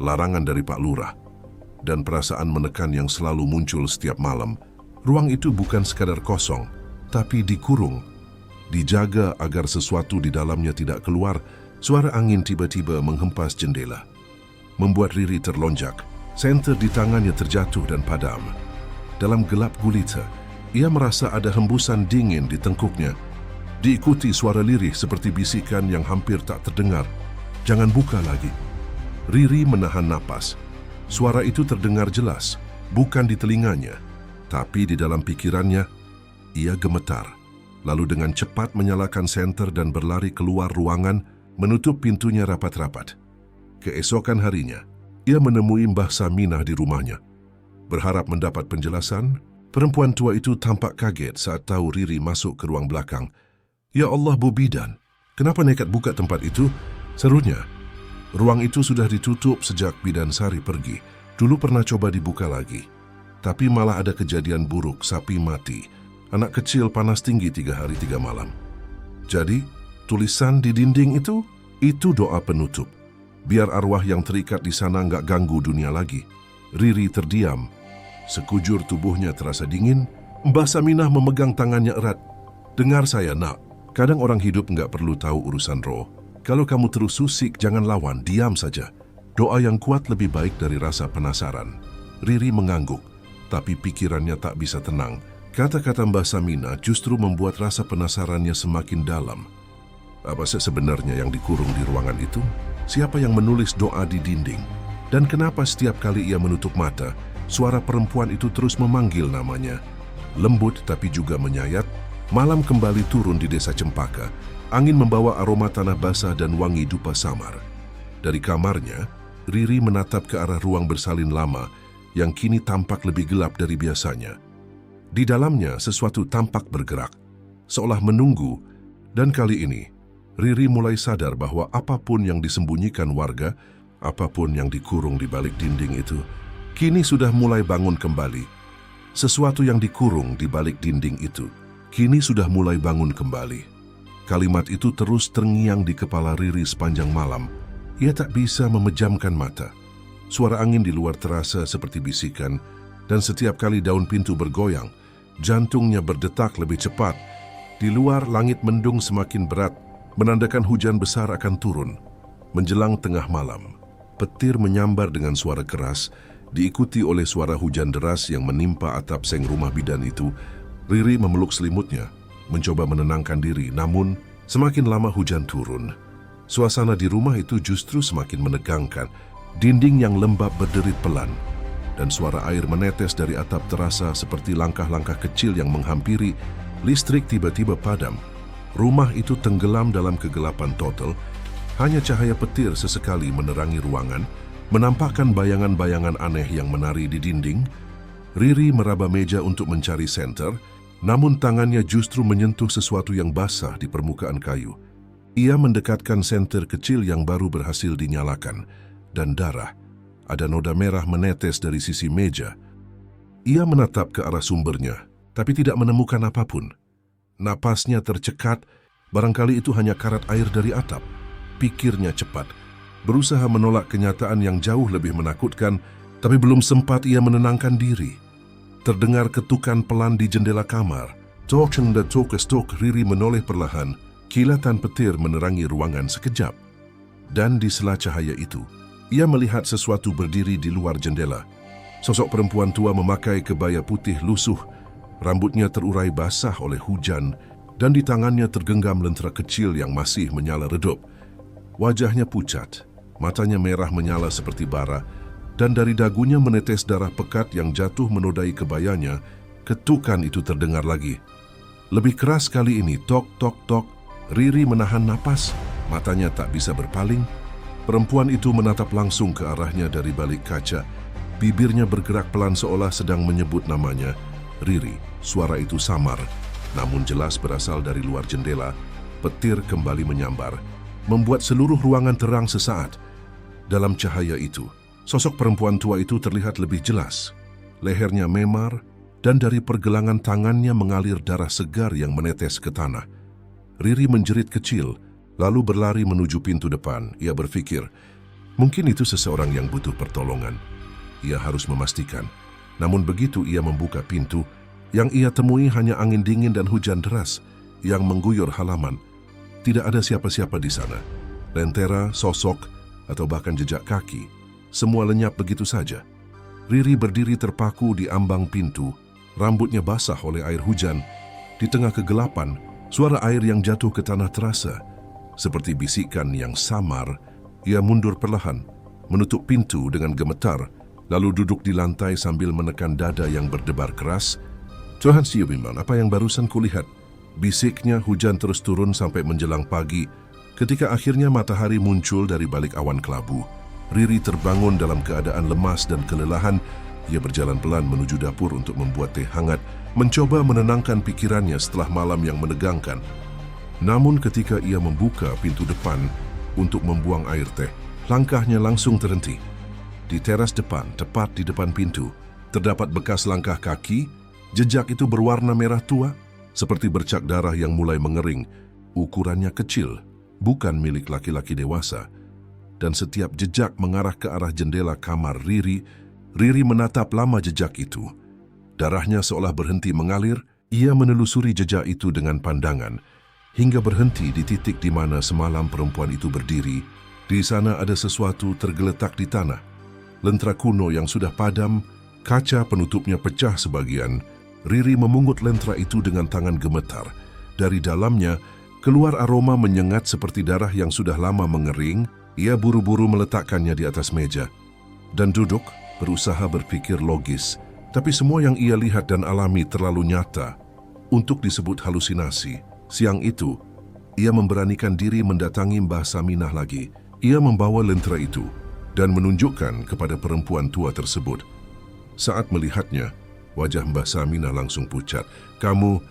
S1: larangan dari Pak Lurah, dan perasaan menekan yang selalu muncul setiap malam. Ruang itu bukan sekadar kosong, tapi dikurung. Dijaga agar sesuatu di dalamnya tidak keluar. Suara angin tiba-tiba menghempas jendela, membuat Riri terlonjak. Senter di tangannya terjatuh dan padam. Dalam gelap gulita, ia merasa ada hembusan dingin di tengkuknya. Diikuti suara lirih seperti bisikan yang hampir tak terdengar. "Jangan buka lagi." Riri menahan napas. Suara itu terdengar jelas, bukan di telinganya, tapi di dalam pikirannya. Ia gemetar, lalu dengan cepat menyalakan senter dan berlari keluar ruangan, menutup pintunya rapat-rapat. Keesokan harinya, ia menemui Mbah Saminah di rumahnya. Berharap mendapat penjelasan, perempuan tua itu tampak kaget saat tahu Riri masuk ke ruang belakang. "Ya Allah, Bu Bidan, kenapa nekat buka tempat itu?" serunya. Ruang itu sudah ditutup sejak Bidan Sari pergi. Dulu pernah coba dibuka lagi, tapi malah ada kejadian buruk, sapi mati, anak kecil panas tinggi 3 hari 3 malam. Jadi, tulisan di dinding itu doa penutup. Biar arwah yang terikat di sana nggak ganggu dunia lagi. Riri terdiam. Sekujur tubuhnya terasa dingin. Mbah Saminah memegang tangannya erat. "Dengar saya, Nak. Kadang orang hidup nggak perlu tahu urusan roh. Kalau kamu terus susik, jangan lawan, diam saja. Doa yang kuat lebih baik dari rasa penasaran." Riri mengangguk, tapi pikirannya tak bisa tenang. Kata-kata Mbah Saminah justru membuat rasa penasarannya semakin dalam. Apa sih sebenarnya yang dikurung di ruangan itu? Siapa yang menulis doa di dinding? Dan kenapa setiap kali ia menutup mata, suara perempuan itu terus memanggil namanya? Lembut tapi juga menyayat, malam kembali turun di desa Cempaka. Angin membawa aroma tanah basah dan wangi dupa samar. Dari kamarnya, Riri menatap ke arah ruang bersalin lama yang kini tampak lebih gelap dari biasanya. Di dalamnya sesuatu tampak bergerak, seolah menunggu, dan kali ini Riri mulai sadar bahwa apapun yang disembunyikan warga, apapun yang dikurung di balik dinding itu, kini sudah mulai bangun kembali. Sesuatu yang dikurung di balik dinding itu, kini sudah mulai bangun kembali. Kalimat itu terus terngiang di kepala Riri sepanjang malam. Ia tak bisa memejamkan mata. Suara angin di luar terasa seperti bisikan, dan setiap kali daun pintu bergoyang, jantungnya berdetak lebih cepat. Di luar, langit mendung semakin berat, menandakan hujan besar akan turun. Menjelang tengah malam, petir menyambar dengan suara keras, diikuti oleh suara hujan deras yang menimpa atap seng rumah bidan itu. Riri memeluk selimutnya, mencoba menenangkan diri, namun semakin lama hujan turun. Suasana di rumah itu justru semakin menegangkan. Dinding yang lembab berderit pelan, dan suara air menetes dari atap terasa seperti langkah-langkah kecil yang menghampiri. Listrik tiba-tiba padam. Rumah itu tenggelam dalam kegelapan total. Hanya cahaya petir sesekali menerangi ruangan, menampakkan bayangan-bayangan aneh yang menari di dinding. Riri meraba meja untuk mencari senter, namun tangannya justru menyentuh sesuatu yang basah di permukaan kayu. Ia mendekatkan senter kecil yang baru berhasil dinyalakan, dan darah, ada noda merah menetes dari sisi meja. Ia menatap ke arah sumbernya, tapi tidak menemukan apapun. Napasnya tercekat, barangkali itu hanya karat air dari atap. Pikirnya cepat, berusaha menolak kenyataan yang jauh lebih menakutkan, tapi belum sempat ia menenangkan diri. Terdengar ketukan pelan di jendela kamar. Tok dan tok. Riri menoleh perlahan, kilatan petir menerangi ruangan sekejap. Dan di sela cahaya itu, ia melihat sesuatu berdiri di luar jendela. Sosok perempuan tua memakai kebaya putih lusuh, rambutnya terurai basah oleh hujan, dan di tangannya tergenggam lentera kecil yang masih menyala redup. Wajahnya pucat, matanya merah menyala seperti bara, dan dari dagunya menetes darah pekat yang jatuh menodai kebayanya. Ketukan itu terdengar lagi. Lebih keras kali ini, tok. Riri menahan napas, matanya tak bisa berpaling. Perempuan itu menatap langsung ke arahnya dari balik kaca. Bibirnya bergerak pelan seolah sedang menyebut namanya. Riri, suara itu samar, namun jelas berasal dari luar jendela. Petir kembali menyambar, membuat seluruh ruangan terang sesaat. Dalam cahaya itu, sosok perempuan tua itu terlihat lebih jelas. Lehernya memar, dan dari pergelangan tangannya mengalir darah segar yang menetes ke tanah. Riri menjerit kecil, lalu berlari menuju pintu depan. Ia berpikir, mungkin itu seseorang yang butuh pertolongan. Ia harus memastikan. Namun begitu ia membuka pintu, yang ia temui hanya angin dingin dan hujan deras yang mengguyur halaman. Tidak ada siapa-siapa di sana. Lentera, sosok, atau bahkan jejak kaki, semua lenyap begitu saja. Riri berdiri terpaku di ambang pintu, rambutnya basah oleh air hujan. Di tengah kegelapan, suara air yang jatuh ke tanah terasa. Seperti bisikan yang samar, ia mundur perlahan, menutup pintu dengan gemetar, lalu duduk di lantai sambil menekan dada yang berdebar keras. "Tuhan Siubiman, apa yang barusan kulihat?" Bisiknya. Hujan terus turun sampai menjelang pagi, ketika akhirnya matahari muncul dari balik awan kelabu. Riri terbangun dalam keadaan lemas dan kelelahan. Ia berjalan pelan menuju dapur untuk membuat teh hangat, mencoba menenangkan pikirannya setelah malam yang menegangkan. Namun ketika ia membuka pintu depan untuk membuang air teh, langkahnya langsung terhenti. Di teras depan, tepat di depan pintu, terdapat bekas langkah kaki. Jejak itu berwarna merah tua, seperti bercak darah yang mulai mengering. Ukurannya kecil, bukan milik laki-laki dewasa. Dan setiap jejak mengarah ke arah jendela kamar Riri. Riri menatap lama jejak itu. Darahnya seolah berhenti mengalir. Ia menelusuri jejak itu dengan pandangan, hingga berhenti di titik di mana semalam perempuan itu berdiri. Di sana ada sesuatu tergeletak di tanah. Lentera kuno yang sudah padam, kaca penutupnya pecah sebagian. Riri memungut lentera itu dengan tangan gemetar. Dari dalamnya, keluar aroma menyengat seperti darah yang sudah lama mengering. Ia buru-buru meletakkannya di atas meja dan duduk, berusaha berpikir logis. Tapi semua yang ia lihat dan alami terlalu nyata untuk disebut halusinasi. Siang itu, ia memberanikan diri mendatangi Mbah Saminah lagi. Ia membawa lentera itu dan menunjukkan kepada perempuan tua tersebut. Saat melihatnya, wajah Mbah Saminah langsung pucat. Kamu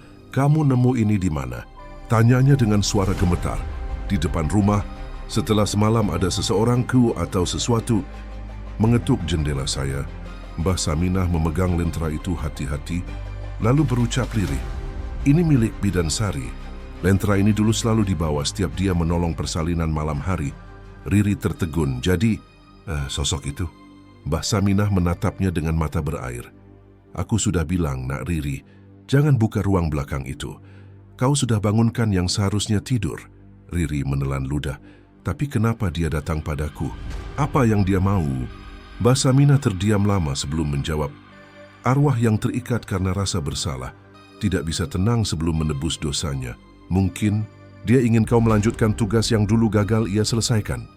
S1: nemu ini di mana?" Tanyanya dengan suara gemetar. "Di depan rumah. Setelah semalam ada seseorang atau sesuatu mengetuk jendela saya." Mbah Saminah memegang lentera itu hati-hati, lalu berucap lirih, "Ini milik Bidan Sari. Lentera ini dulu selalu dibawa setiap dia menolong persalinan malam hari." Riri tertegun. "Jadi, sosok itu?" Mbah Saminah menatapnya dengan mata berair. "Aku sudah bilang, Nak Riri, jangan buka ruang belakang itu. Kau sudah bangunkan yang seharusnya tidur." Riri menelan ludah. "Tapi kenapa dia datang padaku? Apa yang dia mau?" Mbah Saminah terdiam lama sebelum menjawab. "Arwah yang terikat karena rasa bersalah tidak bisa tenang sebelum menebus dosanya. Mungkin dia ingin kau melanjutkan tugas yang dulu gagal ia selesaikan."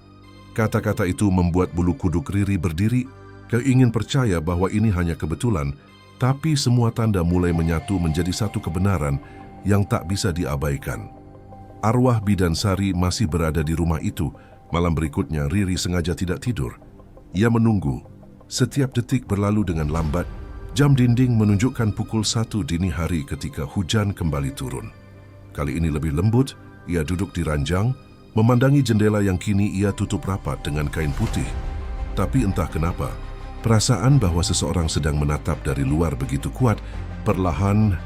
S1: Kata-kata itu membuat bulu kuduk Riri berdiri. Kau ingin percaya bahwa ini hanya kebetulan, tapi semua tanda mulai menyatu menjadi satu kebenaran yang tak bisa diabaikan. Arwah Bidan Sari masih berada di rumah itu. Malam berikutnya, Riri sengaja tidak tidur. Ia menunggu. Setiap detik berlalu dengan lambat. Jam dinding menunjukkan pukul 1 dini hari ketika hujan kembali turun. Kali ini lebih lembut. Ia duduk di ranjang, memandangi jendela yang kini ia tutup rapat dengan kain putih. Tapi entah kenapa, perasaan bahwa seseorang sedang menatap dari luar begitu kuat. Perlahan,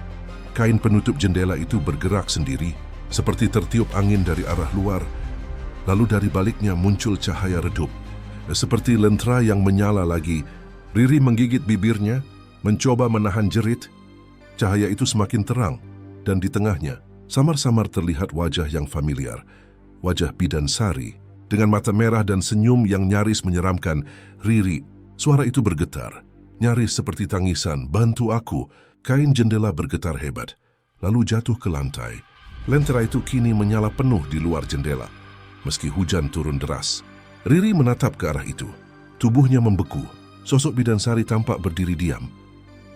S1: kain penutup jendela itu bergerak sendiri, seperti tertiup angin dari arah luar. Lalu dari baliknya muncul cahaya redup, seperti lentera yang menyala lagi. Riri menggigit bibirnya, mencoba menahan jerit. Cahaya itu semakin terang, dan di tengahnya samar-samar terlihat wajah yang familiar. Wajah Bidan Sari, dengan mata merah dan senyum yang nyaris menyeramkan. "Riri," suara itu bergetar, nyaris seperti tangisan, "bantu aku." Kain jendela bergetar hebat, lalu jatuh ke lantai. Lentera itu kini menyala penuh di luar jendela, meski hujan turun deras. Riri menatap ke arah itu. Tubuhnya membeku. Sosok Bidan Sari tampak berdiri diam.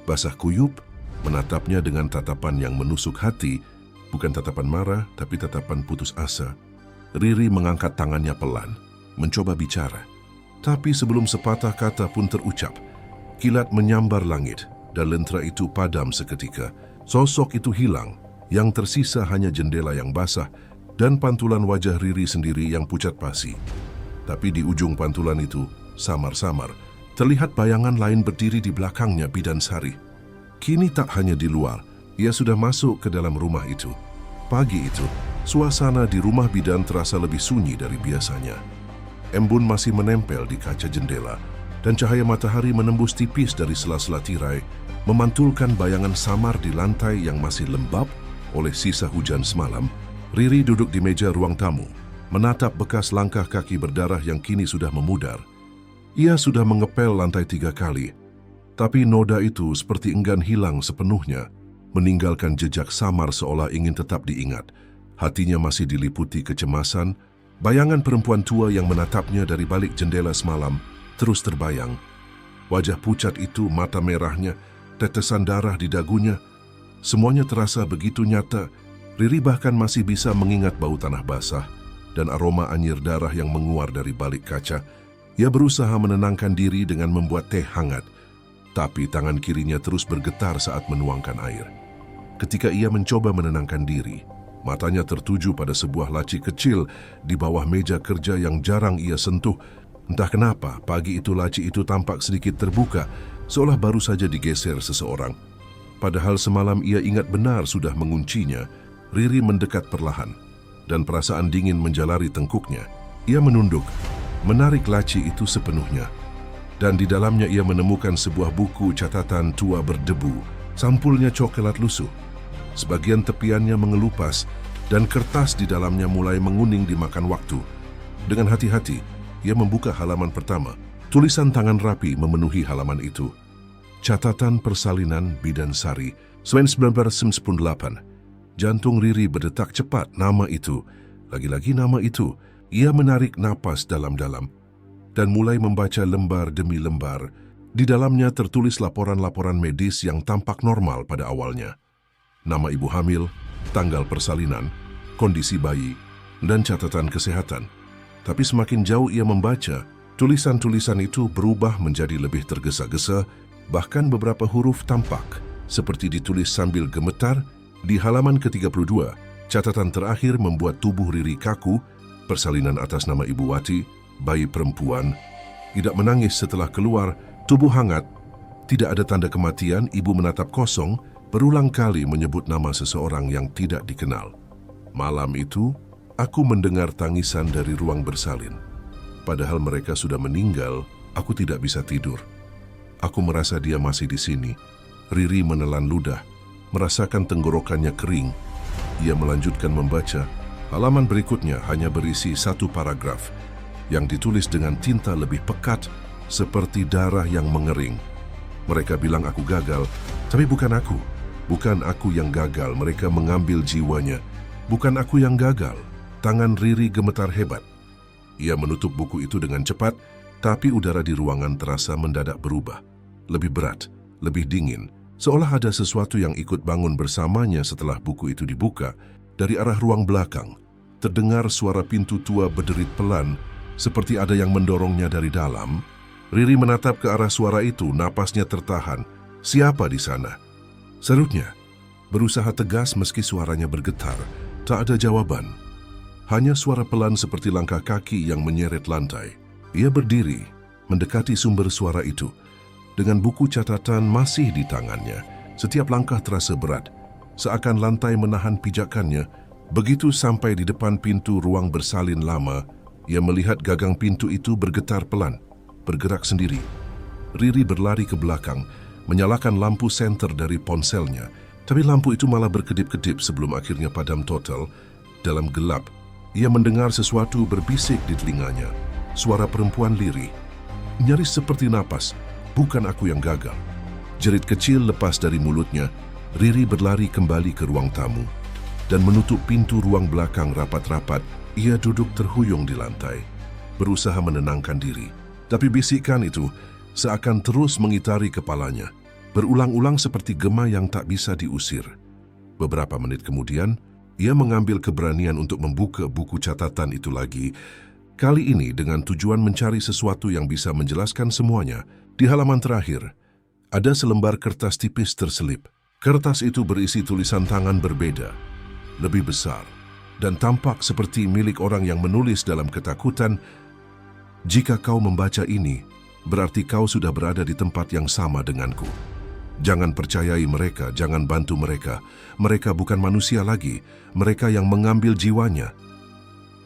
S1: Basah kuyup, menatapnya dengan tatapan yang menusuk hati. Bukan tatapan marah, tapi tatapan putus asa. Riri mengangkat tangannya pelan, mencoba bicara. Tapi sebelum sepatah kata pun terucap, kilat menyambar langit, dan lentera itu padam seketika. Sosok itu hilang. Yang tersisa hanya jendela yang basah dan pantulan wajah Riri sendiri yang pucat pasi. Tapi di ujung pantulan itu, samar-samar, terlihat bayangan lain berdiri di belakangnya Bidan Sari. Kini tak hanya di luar, ia sudah masuk ke dalam rumah itu. Pagi itu, suasana di rumah Bidan terasa lebih sunyi dari biasanya. Embun masih menempel di kaca jendela, dan cahaya matahari menembus tipis dari sela-sela tirai, memantulkan bayangan samar di lantai yang masih lembab oleh sisa hujan semalam. Riri duduk di meja ruang tamu, menatap bekas langkah kaki berdarah yang kini sudah memudar. Ia sudah mengepel lantai 3 kali, tapi noda itu seperti enggan hilang sepenuhnya, meninggalkan jejak samar seolah ingin tetap diingat. Hatinya masih diliputi kecemasan. Bayangan perempuan tua yang menatapnya dari balik jendela semalam terus terbayang. Wajah pucat itu, mata merahnya, tetesan darah di dagunya, semuanya terasa begitu nyata. Riri bahkan masih bisa mengingat bau tanah basah dan aroma anyir darah yang menguar dari balik kaca. Ia berusaha menenangkan diri dengan membuat teh hangat, tapi tangan kirinya terus bergetar saat menuangkan air. Ketika ia mencoba menenangkan diri, matanya tertuju pada sebuah laci kecil di bawah meja kerja yang jarang ia sentuh. Entah kenapa, pagi itu laci itu tampak sedikit terbuka, seolah baru saja digeser seseorang. Padahal semalam ia ingat benar sudah menguncinya. Riri mendekat perlahan, dan perasaan dingin menjalari tengkuknya. Ia menunduk, menarik laci itu sepenuhnya, dan di dalamnya ia menemukan sebuah buku catatan tua berdebu, sampulnya coklat lusuh. Sebagian tepiannya mengelupas, dan kertas di dalamnya mulai menguning dimakan waktu. Dengan hati-hati, ia membuka halaman pertama. Tulisan tangan rapi memenuhi halaman itu. Catatan persalinan Bidan Sari, 1998. Jantung Riri berdetak cepat. Nama itu, lagi-lagi nama itu. Ia menarik napas dalam-dalam dan mulai membaca lembar demi lembar. Di dalamnya tertulis laporan-laporan medis yang tampak normal pada awalnya. Nama ibu hamil, tanggal persalinan, kondisi bayi, dan catatan kesehatan. Tapi semakin jauh ia membaca, tulisan-tulisan itu berubah menjadi lebih tergesa-gesa, bahkan beberapa huruf tampak seperti ditulis sambil gemetar. Di halaman ke-32, catatan terakhir membuat tubuh Riri kaku. Persalinan atas nama Ibu Wati, bayi perempuan. Tidak menangis setelah keluar, tubuh hangat. Tidak ada tanda kematian, ibu menatap kosong, berulang kali menyebut nama seseorang yang tidak dikenal. Malam itu, aku mendengar tangisan dari ruang bersalin. Padahal mereka sudah meninggal, aku tidak bisa tidur. Aku merasa dia masih di sini. Riri menelan ludah, merasakan tenggorokannya kering. Ia melanjutkan membaca. Halaman berikutnya hanya berisi satu paragraf yang ditulis dengan tinta lebih pekat seperti darah yang mengering. Mereka bilang aku gagal, tapi bukan aku. Bukan aku yang gagal, mereka mengambil jiwanya. Bukan aku yang gagal. Tangan Riri gemetar hebat. Ia menutup buku itu dengan cepat, tapi udara di ruangan terasa mendadak berubah. Lebih berat, lebih dingin, seolah ada sesuatu yang ikut bangun bersamanya setelah buku itu dibuka. Dari arah ruang belakang, terdengar suara pintu tua berderit pelan, seperti ada yang mendorongnya dari dalam. Riri menatap ke arah suara itu, napasnya tertahan. Siapa di sana? Serutnya. Berusaha tegas meski suaranya bergetar. Tak ada jawaban. Hanya suara pelan seperti langkah kaki yang menyeret lantai. Ia berdiri, mendekati sumber suara itu. Dengan buku catatan masih di tangannya, setiap langkah terasa berat. Seakan lantai menahan pijakannya. Begitu sampai di depan pintu ruang bersalin lama, ia melihat gagang pintu itu bergetar pelan, bergerak sendiri. Riri berlari ke belakang, menyalakan lampu senter dari ponselnya, tapi lampu itu malah berkedip-kedip sebelum akhirnya padam total. Dalam gelap, ia mendengar sesuatu berbisik di telinganya. Suara perempuan lirih, nyaris seperti napas. Bukan aku yang gagal. Jerit kecil lepas dari mulutnya. Riri berlari kembali ke ruang tamu dan menutup pintu ruang belakang rapat-rapat. Ia duduk terhuyung di lantai, berusaha menenangkan diri. Tapi bisikan itu seakan terus mengitari kepalanya, berulang-ulang seperti gema yang tak bisa diusir. Beberapa menit kemudian, ia mengambil keberanian untuk membuka buku catatan itu lagi. Kali ini dengan tujuan mencari sesuatu yang bisa menjelaskan semuanya. Di halaman terakhir, ada selembar kertas tipis terselip. Kertas itu berisi tulisan tangan berbeda, lebih besar, dan tampak seperti milik orang yang menulis dalam ketakutan. Jika kau membaca ini, berarti kau sudah berada di tempat yang sama denganku. Jangan percayai mereka, jangan bantu mereka. Mereka bukan manusia lagi, mereka yang mengambil jiwanya.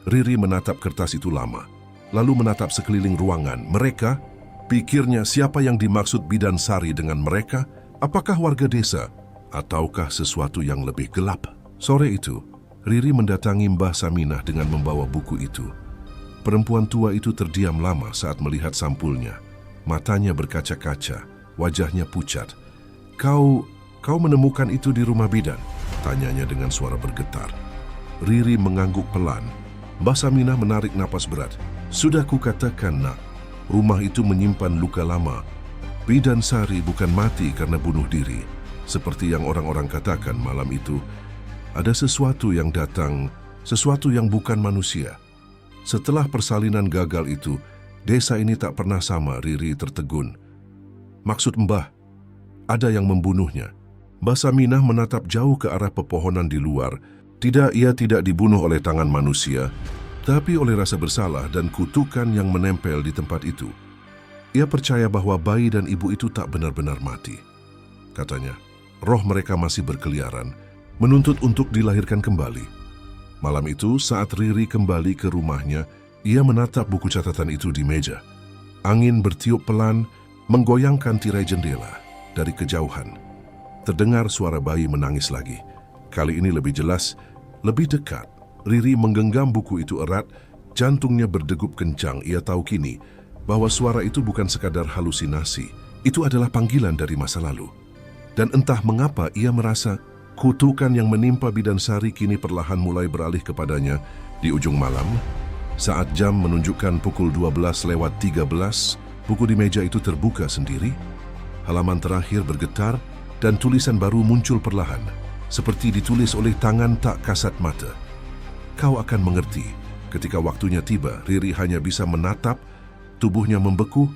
S1: Riri menatap kertas itu lama, lalu menatap sekeliling ruangan. Mereka, pikirnya siapa yang dimaksud Bidan Sari dengan mereka? Apakah warga desa? Ataukah sesuatu yang lebih gelap? Sore itu, Riri mendatangi Mbah Saminah dengan membawa buku itu. Perempuan tua itu terdiam lama saat melihat sampulnya. Matanya berkaca-kaca, wajahnya pucat. Kau menemukan itu di rumah bidan? Tanyanya dengan suara bergetar. Riri mengangguk pelan. Mbah Saminah menarik napas berat. Sudah kukatakan, nak, rumah itu menyimpan luka lama. Bidan Sari bukan mati karena bunuh diri, seperti yang orang-orang katakan malam itu. Ada sesuatu yang datang, sesuatu yang bukan manusia. Setelah persalinan gagal itu, Desa ini tak pernah sama, Riri tertegun. Maksud Mbah, ada yang membunuhnya. Mbah Saminah menatap jauh ke arah pepohonan di luar. Tidak, ia tidak dibunuh oleh tangan manusia, tapi oleh rasa bersalah dan kutukan yang menempel di tempat itu. Ia percaya bahwa bayi dan ibu itu tak benar-benar mati. Katanya, roh mereka masih berkeliaran, menuntut untuk dilahirkan kembali. Malam itu, saat Riri kembali ke rumahnya, ia menatap buku catatan itu di meja. Angin bertiup pelan, menggoyangkan tirai jendela. Dari kejauhan, terdengar suara bayi menangis lagi. Kali ini lebih jelas, lebih dekat. Riri menggenggam buku itu erat, jantungnya berdegup kencang. Ia tahu kini bahwa suara itu bukan sekadar halusinasi. Itu adalah panggilan dari masa lalu. Dan entah mengapa ia merasa kutukan yang menimpa Bidan Sari kini perlahan mulai beralih kepadanya. Di ujung malam, saat jam menunjukkan pukul 12:13, buku di meja itu terbuka sendiri. Halaman terakhir bergetar dan tulisan baru muncul perlahan, seperti ditulis oleh tangan tak kasat mata. Kau akan mengerti ketika waktunya tiba. Riri hanya bisa menatap, tubuhnya membeku,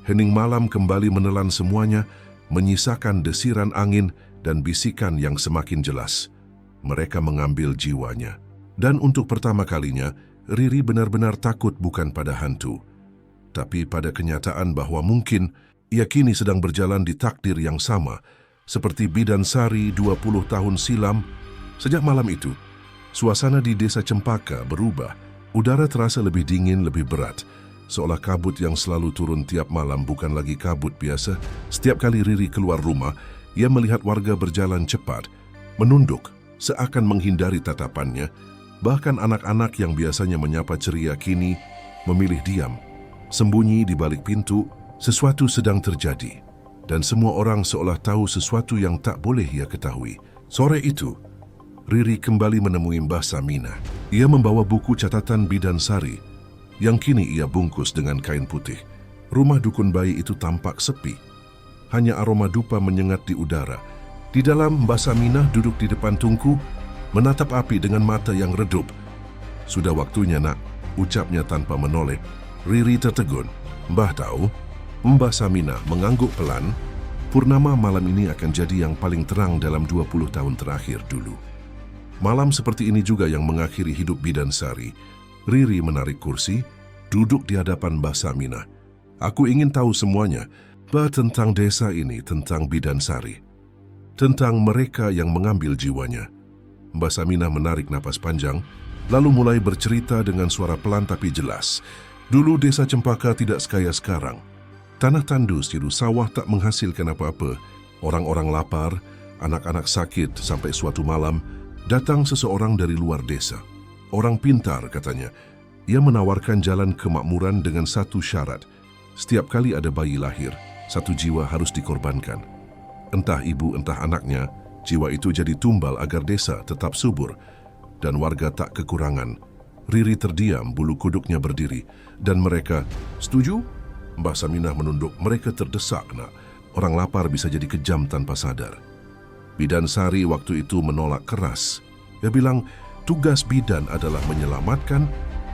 S1: hening malam kembali menelan semuanya, menyisakan desiran angin dan bisikan yang semakin jelas. Mereka mengambil jiwanya. Dan untuk pertama kalinya, Riri benar-benar takut bukan pada hantu, tapi pada kenyataan bahwa mungkin ia kini sedang berjalan di takdir yang sama, seperti Bidan Sari 20 tahun silam. Sejak malam itu, suasana di desa Cempaka berubah. Udara terasa lebih dingin, lebih berat, seolah kabut yang selalu turun tiap malam bukan lagi kabut biasa. Setiap kali Riri keluar rumah, ia melihat warga berjalan cepat, menunduk, seakan menghindari tatapannya. Bahkan anak-anak yang biasanya menyapa ceria kini memilih diam, sembunyi di balik pintu. Sesuatu sedang terjadi, dan semua orang seolah tahu sesuatu yang tak boleh ia ketahui. Sore itu, Riri kembali menemui Mbah Saminah. Ia membawa buku catatan Bidan Sari, yang kini ia bungkus dengan kain putih. Rumah dukun bayi itu tampak sepi. Hanya aroma dupa menyengat di udara. Di dalam, Mbah Saminah duduk di depan tungku, menatap api dengan mata yang redup. Sudah waktunya, nak, ucapnya tanpa menoleh. Riri tertegun. Mbah tahu? Mbah Saminah mengangguk pelan. Purnama malam ini akan jadi yang paling terang dalam 20 tahun terakhir dulu. Malam seperti ini juga yang mengakhiri hidup Bidan Sari. Riri menarik kursi, duduk di hadapan Mbah Saminah. Aku ingin tahu semuanya, Mbah, tentang desa ini, tentang Bidan Sari, tentang mereka yang mengambil jiwanya. Mbah Saminah menarik napas panjang, lalu mulai bercerita dengan suara pelan tapi jelas. Dulu desa Cempaka tidak sekaya sekarang. Tanah tandus, hidup sawah tak menghasilkan apa-apa. Orang-orang lapar, anak-anak sakit, sampai suatu malam datang seseorang dari luar desa. Orang pintar, katanya. Ia menawarkan jalan kemakmuran dengan satu syarat. Setiap kali ada bayi lahir, satu jiwa harus dikorbankan. Entah ibu, entah anaknya, jiwa itu jadi tumbal agar desa tetap subur dan warga tak kekurangan. Riri terdiam, bulu kuduknya berdiri. Dan mereka, setuju? Mbah Saminah menunduk. Mereka terdesak, nak. Orang lapar bisa jadi kejam tanpa sadar. Bidan Sari waktu itu menolak keras. Dia bilang, tugas bidan adalah menyelamatkan,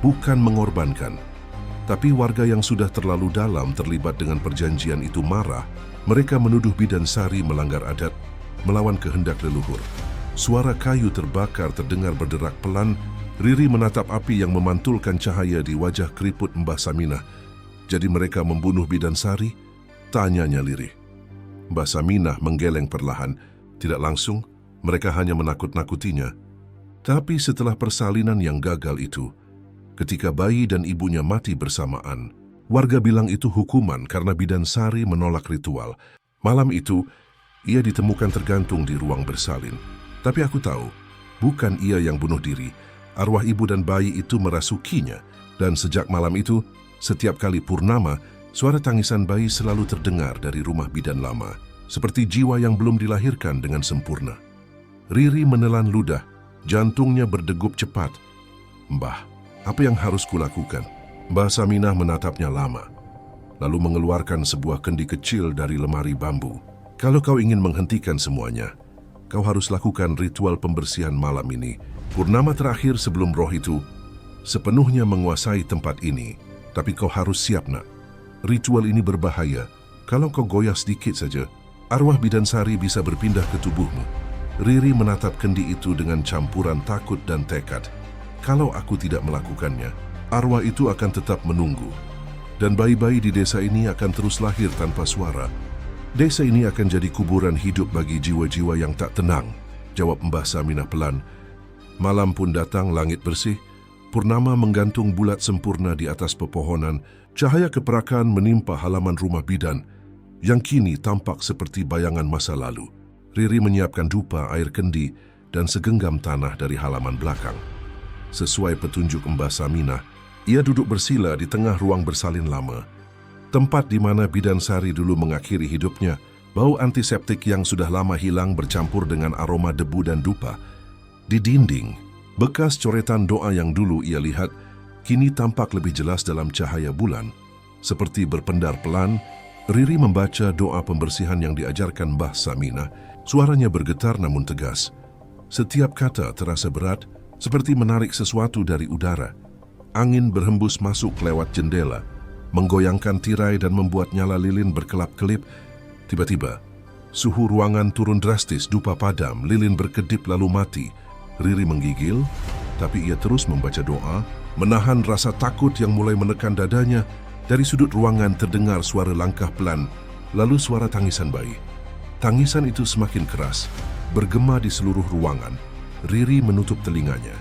S1: bukan mengorbankan. Tapi warga yang sudah terlalu dalam terlibat dengan perjanjian itu marah. Mereka menuduh Bidan Sari melanggar adat, melawan kehendak leluhur. Suara kayu terbakar terdengar berderak pelan. Riri menatap api yang memantulkan cahaya di wajah keriput Mbah Saminah. Jadi mereka membunuh Bidan Sari? Tanyanya lirih. Mbah Saminah menggeleng perlahan. Tidak langsung, mereka hanya menakut-nakutinya. Tapi setelah persalinan yang gagal itu, ketika bayi dan ibunya mati bersamaan, warga bilang itu hukuman karena Bidan Sari menolak ritual. Malam itu, ia ditemukan tergantung di ruang bersalin. Tapi aku tahu, bukan ia yang bunuh diri. Arwah ibu dan bayi itu merasukinya. Dan sejak malam itu, setiap kali purnama, suara tangisan bayi selalu terdengar dari rumah bidan lama, seperti jiwa yang belum dilahirkan dengan sempurna. Riri menelan ludah, jantungnya berdegup cepat. Mbah, apa yang harus kulakukan? Mbah Saminah menatapnya lama, lalu mengeluarkan sebuah kendi kecil dari lemari bambu. Kalau kau ingin menghentikan semuanya, kau harus lakukan ritual pembersihan malam ini. Purnama terakhir sebelum roh itu sepenuhnya menguasai tempat ini. Tapi kau harus siap, nak. Ritual ini berbahaya. Kalau kau goyah sedikit saja, arwah Bidansari bisa berpindah ke tubuhmu. Riri menatap kendi itu dengan campuran takut dan tekad. Kalau aku tidak melakukannya, arwah itu akan tetap menunggu. Dan bayi-bayi di desa ini akan terus lahir tanpa suara. Desa ini akan jadi kuburan hidup bagi jiwa-jiwa yang tak tenang, jawab Mbah Saminah pelan. Malam pun datang, langit bersih. Purnama menggantung bulat sempurna di atas pepohonan. Cahaya keperakan menimpa halaman rumah bidan yang kini tampak seperti bayangan masa lalu. Riri menyiapkan dupa, air kendi, dan segenggam tanah dari halaman belakang. Sesuai petunjuk Mbah Saminah, ia duduk bersila di tengah ruang bersalin lama. Tempat di mana Bidansari dulu mengakhiri hidupnya. Bau antiseptik yang sudah lama hilang bercampur dengan aroma debu dan dupa. Di dinding, bekas coretan doa yang dulu ia lihat kini tampak lebih jelas dalam cahaya bulan. Seperti berpendar pelan, Riri membaca doa pembersihan yang diajarkan Mbah Saminah. Suaranya bergetar namun tegas. Setiap kata terasa berat, seperti menarik sesuatu dari udara. Angin berhembus masuk lewat jendela, menggoyangkan tirai dan membuat nyala lilin berkelap-kelip. Tiba-tiba, suhu ruangan turun drastis, dupa padam, lilin berkedip lalu mati. Riri menggigil, tapi ia terus membaca doa, menahan rasa takut yang mulai menekan dadanya. Dari sudut ruangan terdengar suara langkah pelan, lalu suara tangisan bayi. Tangisan itu semakin keras, bergema di seluruh ruangan. Riri menutup telinganya,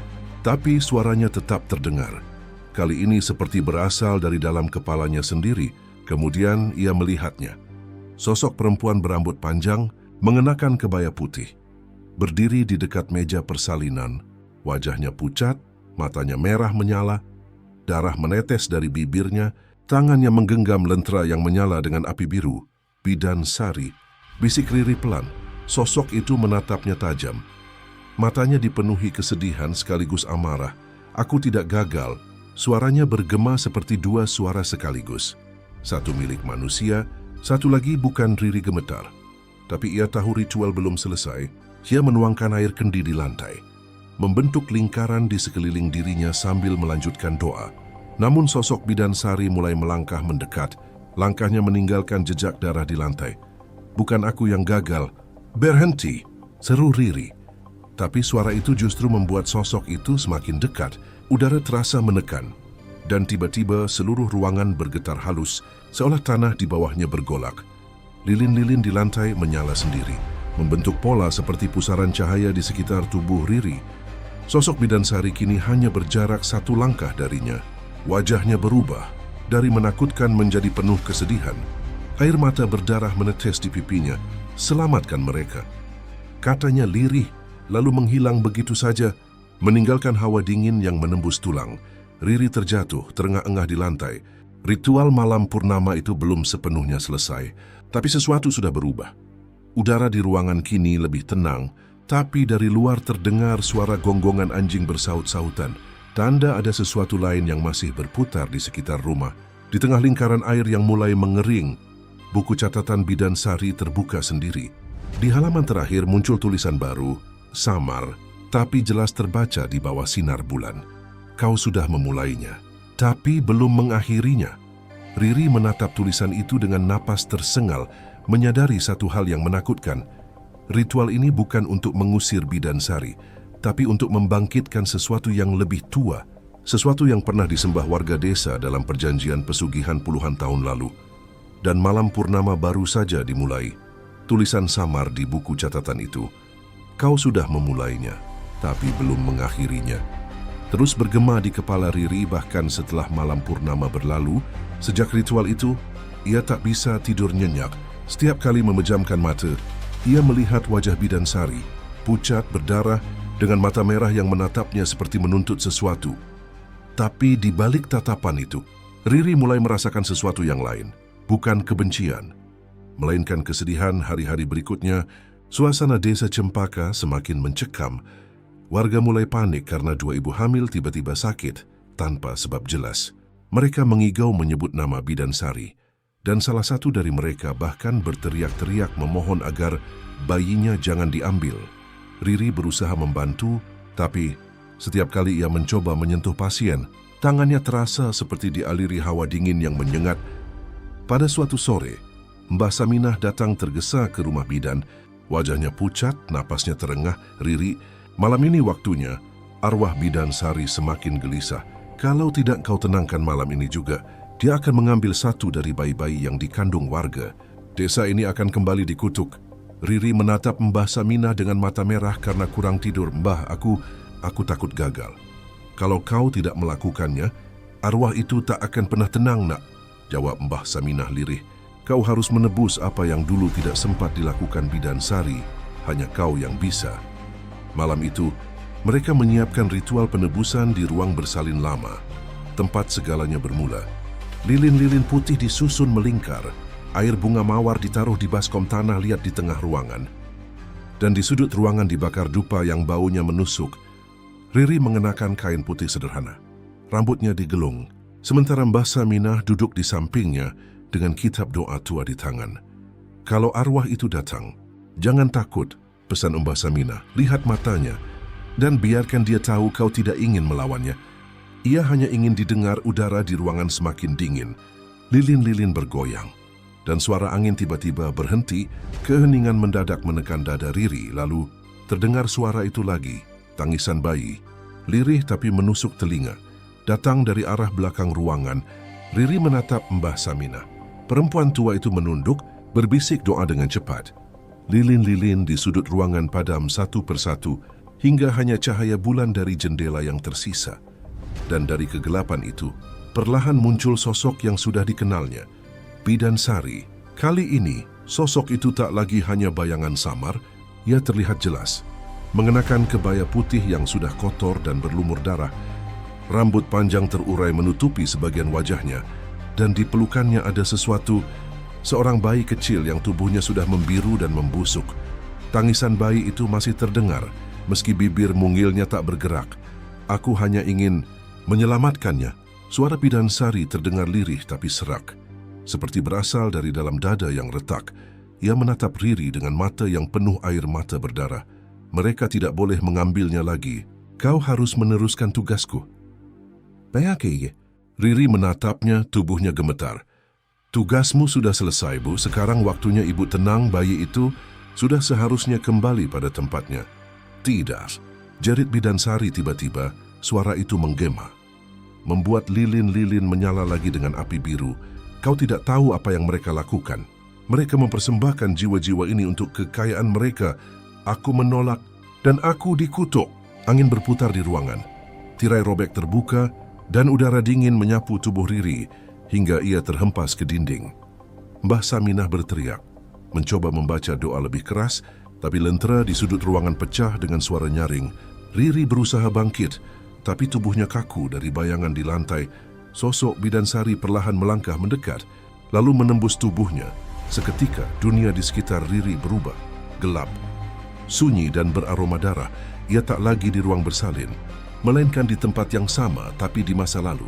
S1: tapi suaranya tetap terdengar. Kali ini seperti berasal dari dalam kepalanya sendiri. Kemudian ia melihatnya. Sosok perempuan berambut panjang, mengenakan kebaya putih. Berdiri di dekat meja persalinan. Wajahnya pucat, matanya merah menyala, darah menetes dari bibirnya, tangannya menggenggam lentera yang menyala dengan api biru. Bidansari, bisik Riri pelan. Sosok itu menatapnya tajam. Matanya dipenuhi kesedihan sekaligus amarah. Aku tidak gagal. Suaranya bergema seperti dua suara sekaligus. Satu milik manusia, satu lagi bukan. Riri gemetar. Tapi ia tahu ritual belum selesai. Ia menuangkan air kendi di lantai, membentuk lingkaran di sekeliling dirinya sambil melanjutkan doa. Namun sosok Bidansari mulai melangkah mendekat. Langkahnya meninggalkan jejak darah di lantai. Bukan aku yang gagal. Berhenti, seru Riri. Tapi suara itu justru membuat sosok itu semakin dekat. Udara terasa menekan. Dan tiba-tiba seluruh ruangan bergetar halus, seolah tanah di bawahnya bergolak. Lilin-lilin di lantai menyala sendiri, membentuk pola seperti pusaran cahaya di sekitar tubuh Riri. Sosok Bidansari kini hanya berjarak satu langkah darinya. Wajahnya berubah, dari menakutkan menjadi penuh kesedihan. Air mata berdarah menetes di pipinya. Selamatkan mereka, katanya lirih, lalu menghilang begitu saja, meninggalkan hawa dingin yang menembus tulang. Riri terjatuh, terengah-engah di lantai. Ritual malam purnama itu belum sepenuhnya selesai, tapi sesuatu sudah berubah. Udara di ruangan kini lebih tenang, tapi dari luar terdengar suara gonggongan anjing bersaut-sautan. Tanda ada sesuatu lain yang masih berputar di sekitar rumah. Di tengah lingkaran air yang mulai mengering, buku catatan Bidansari terbuka sendiri. Di halaman terakhir muncul tulisan baru, samar, tapi jelas terbaca di bawah sinar bulan. Kau sudah memulainya, tapi belum mengakhirinya. Riri menatap tulisan itu dengan napas tersengal, menyadari satu hal yang menakutkan. Ritual ini bukan untuk mengusir Bidansari, tapi untuk membangkitkan sesuatu yang lebih tua, sesuatu yang pernah disembah warga desa dalam perjanjian pesugihan puluhan tahun lalu. Dan malam purnama baru saja dimulai. Tulisan samar di buku catatan itu, kau sudah memulainya, tapi belum mengakhirinya. Terus bergema di kepala Riri bahkan setelah malam purnama berlalu. Sejak ritual itu, ia tak bisa tidur nyenyak. Setiap kali memejamkan mata, ia melihat wajah Bidansari, pucat berdarah, dengan mata merah yang menatapnya seperti menuntut sesuatu. Tapi di balik tatapan itu, Riri mulai merasakan sesuatu yang lain. Bukan kebencian, melainkan kesedihan. Hari-hari berikutnya, suasana desa Cempaka semakin mencekam. Warga mulai panik karena dua ibu hamil tiba-tiba sakit tanpa sebab jelas. Mereka mengigau menyebut nama Bidansari, dan salah satu dari mereka bahkan berteriak-teriak memohon agar bayinya jangan diambil. Riri berusaha membantu, tapi setiap kali ia mencoba menyentuh pasien, Tangannya terasa seperti dialiri hawa dingin yang menyengat. Pada suatu sore, Mbah Saminah datang tergesa ke rumah bidan. Wajahnya pucat, napasnya terengah. "Riri, malam ini waktunya." Arwah bidan Sari semakin gelisah. "Kalau tidak kau tenangkan malam ini juga, dia akan mengambil satu dari bayi-bayi yang dikandung warga. Desa ini akan kembali dikutuk." Riri menatap Mbah Saminah dengan mata merah karena kurang tidur. "Mbah, aku takut gagal. Kalau kau tidak melakukannya, arwah itu tak akan pernah tenang, nak," jawab Mbah Saminah lirih. "Kau harus menebus apa yang dulu tidak sempat dilakukan bidan Sari. Hanya kau yang bisa." Malam itu, mereka menyiapkan ritual penebusan di ruang bersalin lama, tempat segalanya bermula. Lilin-lilin putih disusun melingkar, air bunga mawar ditaruh di baskom tanah liat di tengah ruangan. Dan di sudut ruangan dibakar dupa yang baunya menusuk. Riri mengenakan kain putih sederhana. Rambutnya digelung, sementara Mbah Saminah duduk di sampingnya dengan kitab doa tua di tangan. "Kalau arwah itu datang, jangan takut," pesan Mbah Saminah. "Lihat matanya dan biarkan dia tahu kau tidak ingin melawannya. Ia hanya ingin didengar." Udara di ruangan semakin dingin. Lilin-lilin bergoyang dan suara angin tiba-tiba berhenti. Keheningan mendadak menekan dada Riri. Lalu terdengar suara itu lagi, tangisan bayi, lirih tapi menusuk telinga, datang dari arah belakang ruangan. Riri menatap Mbah Saminah. Perempuan tua itu menunduk, berbisik doa dengan cepat. Lilin-lilin di sudut ruangan padam satu persatu, hingga hanya cahaya bulan dari jendela yang tersisa. Dan dari kegelapan itu, perlahan muncul sosok yang sudah dikenalnya, Bidan Sari. Kali ini, sosok itu tak lagi hanya bayangan samar, ia terlihat jelas. Mengenakan kebaya putih yang sudah kotor dan berlumur darah, rambut panjang terurai menutupi sebagian wajahnya, dan di pelukannya ada sesuatu, seorang bayi kecil yang tubuhnya sudah membiru dan membusuk. Tangisan bayi itu masih terdengar, meski bibir mungilnya tak bergerak. "Aku hanya ingin menyelamatkannya." Suara Bidan Sari terdengar lirih tapi serak, seperti berasal dari dalam dada yang retak. Ia menatap Riri dengan mata yang penuh air mata berdarah. "Mereka tidak boleh mengambilnya lagi. Kau harus meneruskan tugasku." "Bayake?" Riri menatapnya, tubuhnya gemetar. "Tugasmu sudah selesai, Bu. Sekarang waktunya ibu tenang. Bayi itu sudah seharusnya kembali pada tempatnya." "Tidak," jerit Bidan Sari tiba-tiba. Suara itu menggema, membuat lilin-lilin menyala lagi dengan api biru. "Kau tidak tahu apa yang mereka lakukan. Mereka mempersembahkan jiwa-jiwa ini untuk kekayaan mereka. Aku menolak dan aku dikutuk." Angin berputar di ruangan. Tirai robek terbuka dan udara dingin menyapu tubuh Riri hingga ia terhempas ke dinding. Mbah Saminah berteriak, mencoba membaca doa lebih keras, tapi lentera di sudut ruangan pecah dengan suara nyaring. Riri berusaha bangkit, tapi tubuhnya kaku dari bayangan di lantai. Sosok Bidan Sari perlahan melangkah mendekat, lalu menembus tubuhnya. Seketika dunia di sekitar Riri berubah, gelap, sunyi dan beraroma darah. Ia tak lagi di ruang bersalin, melainkan di tempat yang sama tapi di masa lalu.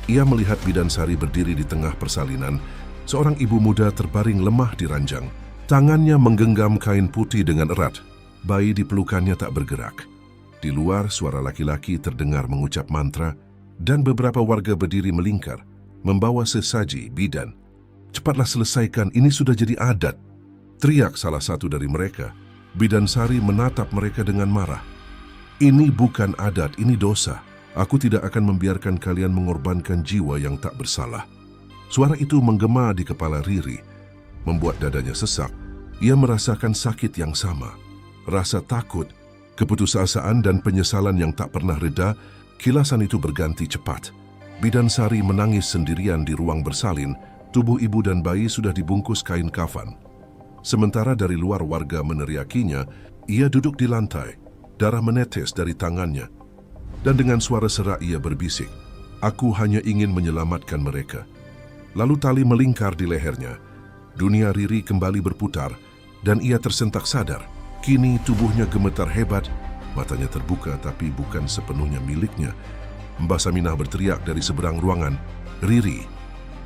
S1: Ia melihat Bidan Sari berdiri di tengah persalinan, seorang ibu muda terbaring lemah di ranjang. Tangannya menggenggam kain putih dengan erat. Bayi di pelukannya tak bergerak. Di luar, suara laki-laki terdengar mengucap mantra, dan beberapa warga berdiri melingkar, membawa sesaji. "Bidan, cepatlah selesaikan, ini sudah jadi adat," teriak salah satu dari mereka. Bidan Sari menatap mereka dengan marah. "Ini bukan adat, ini dosa. Aku tidak akan membiarkan kalian mengorbankan jiwa yang tak bersalah." Suara itu menggema di kepala Riri, membuat dadanya sesak. Ia merasakan sakit yang sama. Rasa takut, keputusasaan dan penyesalan yang tak pernah reda. Kilasan itu berganti cepat. Bidan Sari menangis sendirian di ruang bersalin. Tubuh ibu dan bayi sudah dibungkus kain kafan. Sementara dari luar warga meneriakinya, ia duduk di lantai. Darah menetes dari tangannya. Dan dengan suara serak ia berbisik, "Aku hanya ingin menyelamatkan mereka." Lalu tali melingkar di lehernya. Dunia Riri kembali berputar dan ia tersentak sadar. Kini tubuhnya gemetar hebat, matanya terbuka tapi bukan sepenuhnya miliknya. Mbah Saminah berteriak dari seberang ruangan, "Riri,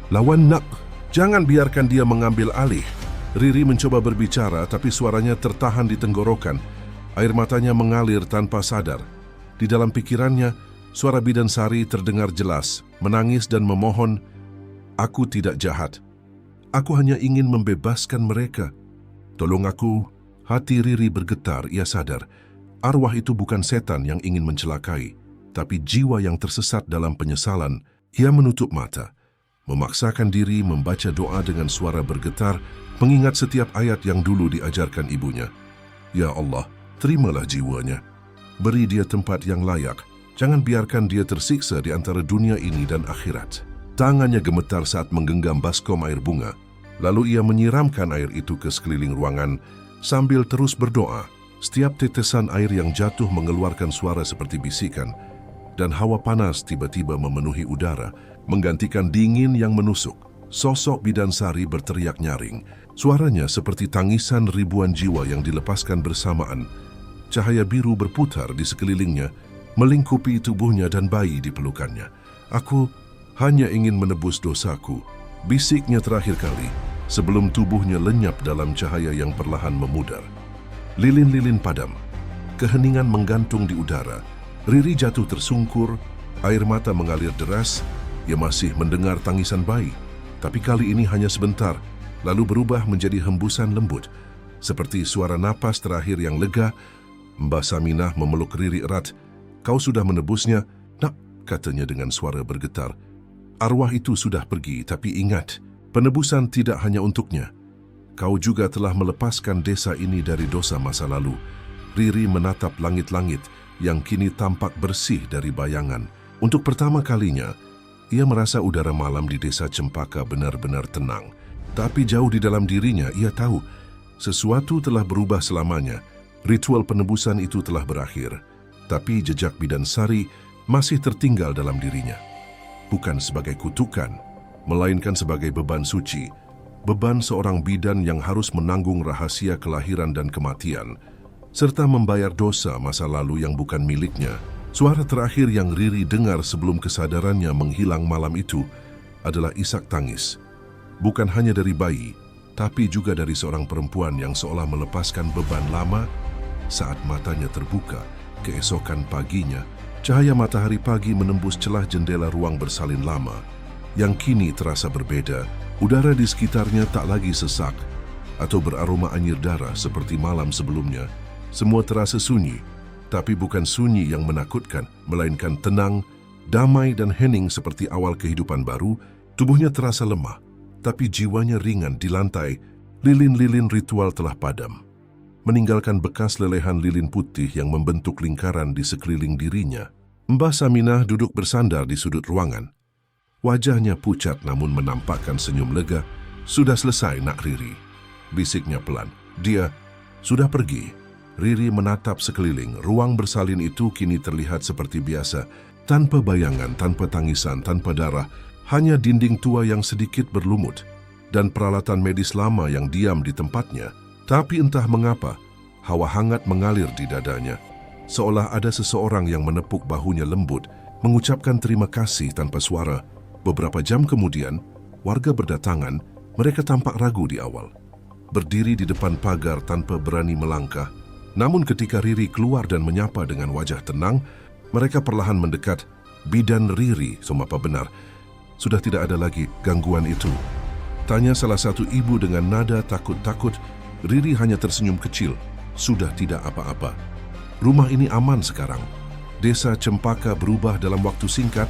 S1: lawan nak, jangan biarkan dia mengambil alih." Riri mencoba berbicara tapi suaranya tertahan di tenggorokan. Air matanya mengalir tanpa sadar. Di dalam pikirannya, Suara bidan Sari terdengar jelas, menangis dan memohon, "Aku tidak jahat. Aku hanya ingin membebaskan mereka. Tolong aku." Hati Riri bergetar, ia sadar. Arwah itu bukan setan yang ingin mencelakai, tapi jiwa yang tersesat dalam penyesalan. Ia menutup mata, memaksakan diri membaca doa dengan suara bergetar, mengingat setiap ayat yang dulu diajarkan ibunya. "Ya Allah, terimalah jiwanya. Beri dia tempat yang layak. Jangan biarkan dia tersiksa di antara dunia ini dan akhirat." Tangannya gemetar saat menggenggam baskom air bunga. Lalu ia menyiramkan air itu ke sekeliling ruangan sambil terus berdoa. Setiap tetesan air yang jatuh mengeluarkan suara seperti bisikan, dan hawa panas tiba-tiba memenuhi udara, menggantikan dingin yang menusuk. Sosok bidan Sari berteriak nyaring. Suaranya seperti tangisan ribuan jiwa yang dilepaskan bersamaan. Cahaya biru berputar di sekelilingnya, melingkupi tubuhnya dan bayi di pelukannya. "Aku hanya ingin menebus dosaku," bisiknya terakhir kali, sebelum tubuhnya lenyap dalam cahaya yang perlahan memudar. Lilin-lilin padam, keheningan menggantung di udara. Riri jatuh tersungkur, air mata mengalir deras. Ia masih mendengar tangisan bayi, tapi kali ini hanya sebentar, lalu berubah menjadi hembusan lembut, seperti suara napas terakhir yang lega. Mbah Saminah memeluk Riri erat. "Kau sudah menebusnya, Nak," katanya dengan suara bergetar. "Arwah itu sudah pergi, tapi ingat, penebusan tidak hanya untuknya. Kau juga telah melepaskan desa ini dari dosa masa lalu." Riri menatap langit-langit yang kini tampak bersih dari bayangan. Untuk pertama kalinya, ia merasa udara malam di desa Cempaka benar-benar tenang. Tapi jauh di dalam dirinya, ia tahu sesuatu telah berubah selamanya. Ritual penebusan itu telah berakhir, tapi jejak bidan Sari masih tertinggal dalam dirinya. Bukan sebagai kutukan, melainkan sebagai beban suci. Beban seorang bidan yang harus menanggung rahasia kelahiran dan kematian, serta membayar dosa masa lalu yang bukan miliknya. Suara terakhir yang Riri dengar sebelum kesadarannya menghilang malam itu adalah isak tangis. Bukan hanya dari bayi, tapi juga dari seorang perempuan yang seolah melepaskan beban lama. Saat matanya terbuka, keesokan paginya, cahaya matahari pagi menembus celah jendela ruang bersalin lama, yang kini terasa berbeda. Udara di sekitarnya tak lagi sesak atau beraroma anyir darah seperti malam sebelumnya. Semua terasa sunyi, tapi bukan sunyi yang menakutkan, melainkan tenang, damai dan hening seperti awal kehidupan baru. Tubuhnya terasa lemah, tapi jiwanya ringan di lantai. Lilin-lilin ritual telah padam, meninggalkan bekas lelehan lilin putih yang membentuk lingkaran di sekeliling dirinya. Mbah Saminah duduk bersandar di sudut ruangan. Wajahnya pucat namun menampakkan senyum lega. "Sudah selesai, Nak Riri," bisiknya pelan. "Dia sudah pergi." Riri menatap sekeliling. Ruang bersalin itu kini terlihat seperti biasa, tanpa bayangan, tanpa tangisan, tanpa darah. Hanya dinding tua yang sedikit berlumut dan peralatan medis lama yang diam di tempatnya. Tapi entah mengapa, hawa hangat mengalir di dadanya. Seolah ada seseorang yang menepuk bahunya lembut, mengucapkan terima kasih tanpa suara. Beberapa jam kemudian, warga berdatangan. Mereka tampak ragu di awal, berdiri di depan pagar tanpa berani melangkah. Namun ketika Riri keluar dan menyapa dengan wajah tenang, mereka perlahan mendekat. "Bidan Riri, apa benar? Sudah tidak ada lagi gangguan itu?" tanya salah satu ibu dengan nada takut-takut. Riri hanya tersenyum kecil. "Sudah tidak apa-apa. Rumah ini aman sekarang." Desa Cempaka berubah dalam waktu singkat.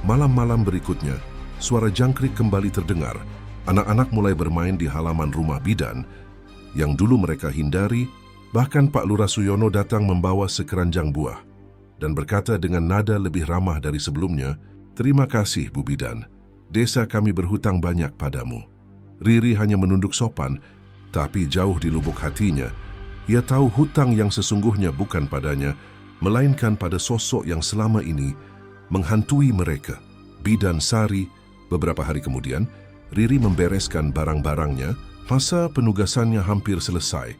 S1: Malam-malam berikutnya, suara jangkrik kembali terdengar. Anak-anak mulai bermain di halaman rumah bidan yang dulu mereka hindari. Bahkan Pak Lurah Suyono datang membawa sekeranjang buah dan berkata dengan nada lebih ramah dari sebelumnya, "Terima kasih, Bu Bidan. Desa kami berhutang banyak padamu." Riri hanya menunduk sopan, tapi jauh di lubuk hatinya, ia tahu hutang yang sesungguhnya bukan padanya, melainkan pada sosok yang selama ini menghantui mereka, Bidan Sari. Beberapa hari kemudian, Riri membereskan barang-barangnya. Masa penugasannya hampir selesai,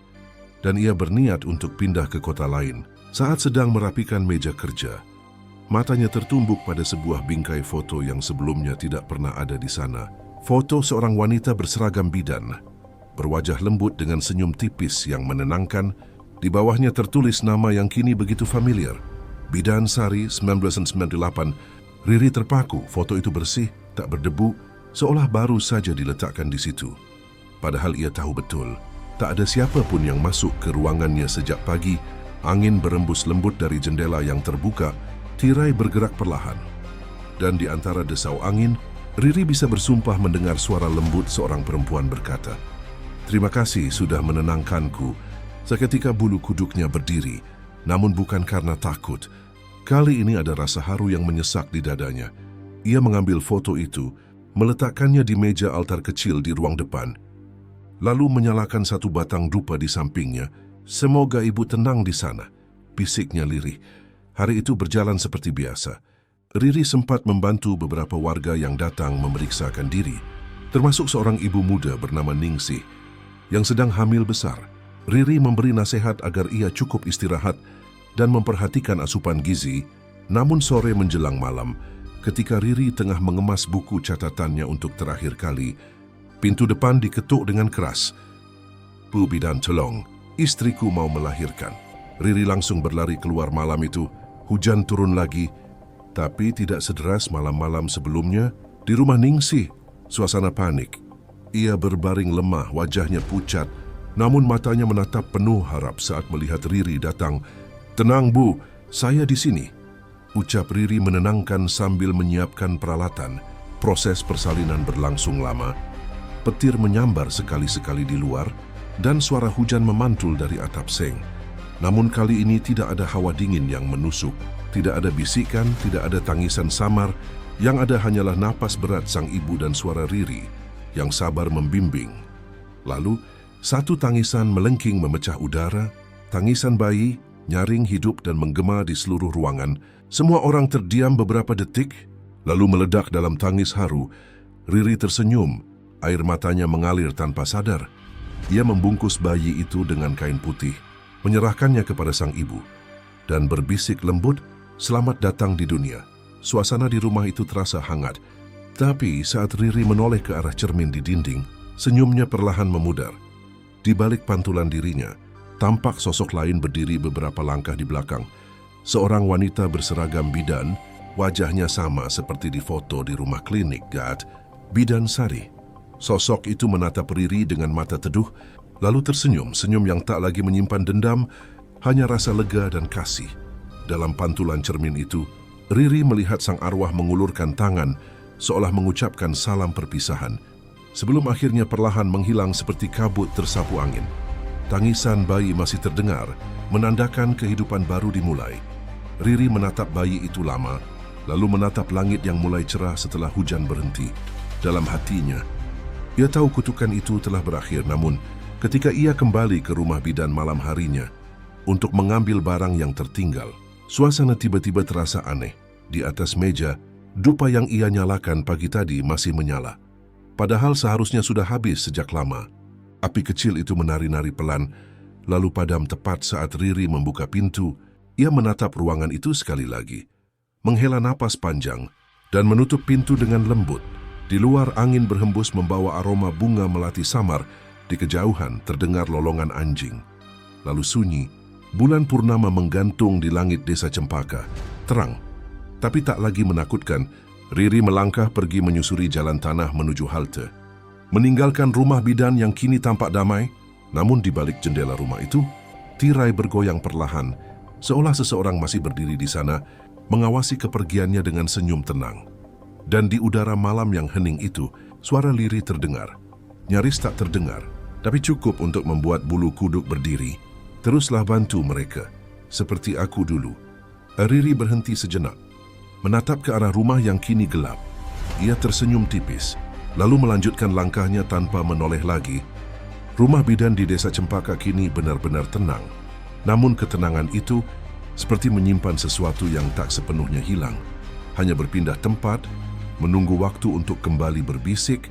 S1: dan ia berniat untuk pindah ke kota lain. Saat sedang merapikan meja kerja, matanya tertumbuk pada sebuah bingkai foto yang sebelumnya tidak pernah ada di sana. Foto seorang wanita berseragam bidan, berwajah lembut dengan senyum tipis yang menenangkan. Di bawahnya tertulis nama yang kini begitu familiar, Bidan Sari 1998, Riri terpaku foto itu bersih, tak berdebu, seolah baru saja diletakkan di situ. Padahal ia tahu betul, tak ada siapa pun yang masuk ke ruangannya sejak pagi. Angin berembus lembut dari jendela yang terbuka, tirai bergerak perlahan. Dan di antara desau angin, Riri bisa bersumpah mendengar suara lembut seorang perempuan berkata, "Terima kasih sudah menenangkanku." Seketika bulu kuduknya berdiri, namun bukan karena takut. Kali ini ada rasa haru yang menyesak di dadanya. Ia mengambil foto itu, meletakkannya di meja altar kecil di ruang depan, lalu menyalakan satu batang dupa di sampingnya. "Semoga ibu tenang di sana," bisiknya lirih. Hari itu berjalan seperti biasa. Riri sempat membantu beberapa warga yang datang memeriksakan diri, termasuk seorang ibu muda bernama Ningsih yang sedang hamil besar. Riri memberi nasihat agar ia cukup istirahat dan memperhatikan asupan gizi. Namun sore menjelang malam, ketika Riri tengah mengemas buku catatannya untuk terakhir kali, pintu depan diketuk dengan keras. "Bu Bidan, tolong, istriku mau melahirkan." Riri langsung berlari keluar malam itu. Hujan turun lagi, tapi tidak sederas malam-malam sebelumnya. Di rumah Ningsih, suasana panik. Ia berbaring lemah, wajahnya pucat, namun matanya menatap penuh harap saat melihat Riri datang. "Tenang Bu, saya di sini," ucap Riri menenangkan sambil menyiapkan peralatan. Proses persalinan berlangsung lama. Petir menyambar sekali-sekali di luar dan suara hujan memantul dari atap seng. Namun kali ini tidak ada hawa dingin yang menusuk, tidak ada bisikan, tidak ada tangisan samar. Yang ada hanyalah napas berat sang ibu dan suara Riri yang sabar membimbing. Lalu, satu tangisan melengking memecah udara, tangisan bayi, nyaring, hidup dan menggema di seluruh ruangan. Semua orang terdiam beberapa detik, lalu meledak dalam tangis haru. Riri tersenyum, air matanya mengalir tanpa sadar. Ia membungkus bayi itu dengan kain putih, menyerahkannya kepada sang ibu, dan berbisik lembut, "Selamat datang di dunia." Suasana di rumah itu terasa hangat. Tapi saat Riri menoleh ke arah cermin di dinding, senyumnya perlahan memudar. Di balik pantulan dirinya, tampak sosok lain berdiri beberapa langkah di belakang. Seorang wanita berseragam bidan, wajahnya sama seperti di foto di rumah klinik Gad, Bidan Sari. Sosok itu menatap Riri dengan mata teduh, lalu tersenyum, senyum yang tak lagi menyimpan dendam, hanya rasa lega dan kasih. Dalam pantulan cermin itu, Riri melihat sang arwah mengulurkan tangan, seolah mengucapkan salam perpisahan, sebelum akhirnya perlahan menghilang seperti kabut tersapu angin. Tangisan bayi masih terdengar, menandakan kehidupan baru dimulai. Riri menatap bayi itu lama, lalu menatap langit yang mulai cerah setelah hujan berhenti. Dalam hatinya, ia tahu kutukan itu telah berakhir, namun ketika ia kembali ke rumah bidan malam harinya untuk mengambil barang yang tertinggal, suasana tiba-tiba terasa aneh. Di atas meja, dupa yang ia nyalakan pagi tadi masih menyala. Padahal seharusnya sudah habis sejak lama. Api kecil itu menari-nari pelan, lalu padam tepat saat Riri membuka pintu. Ia menatap ruangan itu sekali lagi, menghela napas panjang, dan menutup pintu dengan lembut. Di luar, angin berhembus membawa aroma bunga melati samar. Di kejauhan terdengar lolongan anjing. Lalu sunyi, bulan purnama menggantung di langit desa Cempaka. Terang, tapi tak lagi menakutkan. Riri melangkah pergi menyusuri jalan tanah menuju halte, meninggalkan rumah bidan yang kini tampak damai. Namun di balik jendela rumah itu, tirai bergoyang perlahan, seolah seseorang masih berdiri di sana, mengawasi kepergiannya dengan senyum tenang. Dan di udara malam yang hening itu, suara lirih terdengar. Nyaris tak terdengar, tapi cukup untuk membuat bulu kuduk berdiri. "Teruslah bantu mereka, seperti aku dulu." Riri berhenti sejenak, menatap ke arah rumah yang kini gelap. Ia tersenyum tipis, lalu melanjutkan langkahnya tanpa menoleh lagi. Rumah bidan di desa Cempaka kini benar-benar tenang. Namun ketenangan itu seperti menyimpan sesuatu yang tak sepenuhnya hilang. Hanya berpindah tempat, menunggu waktu untuk kembali berbisik,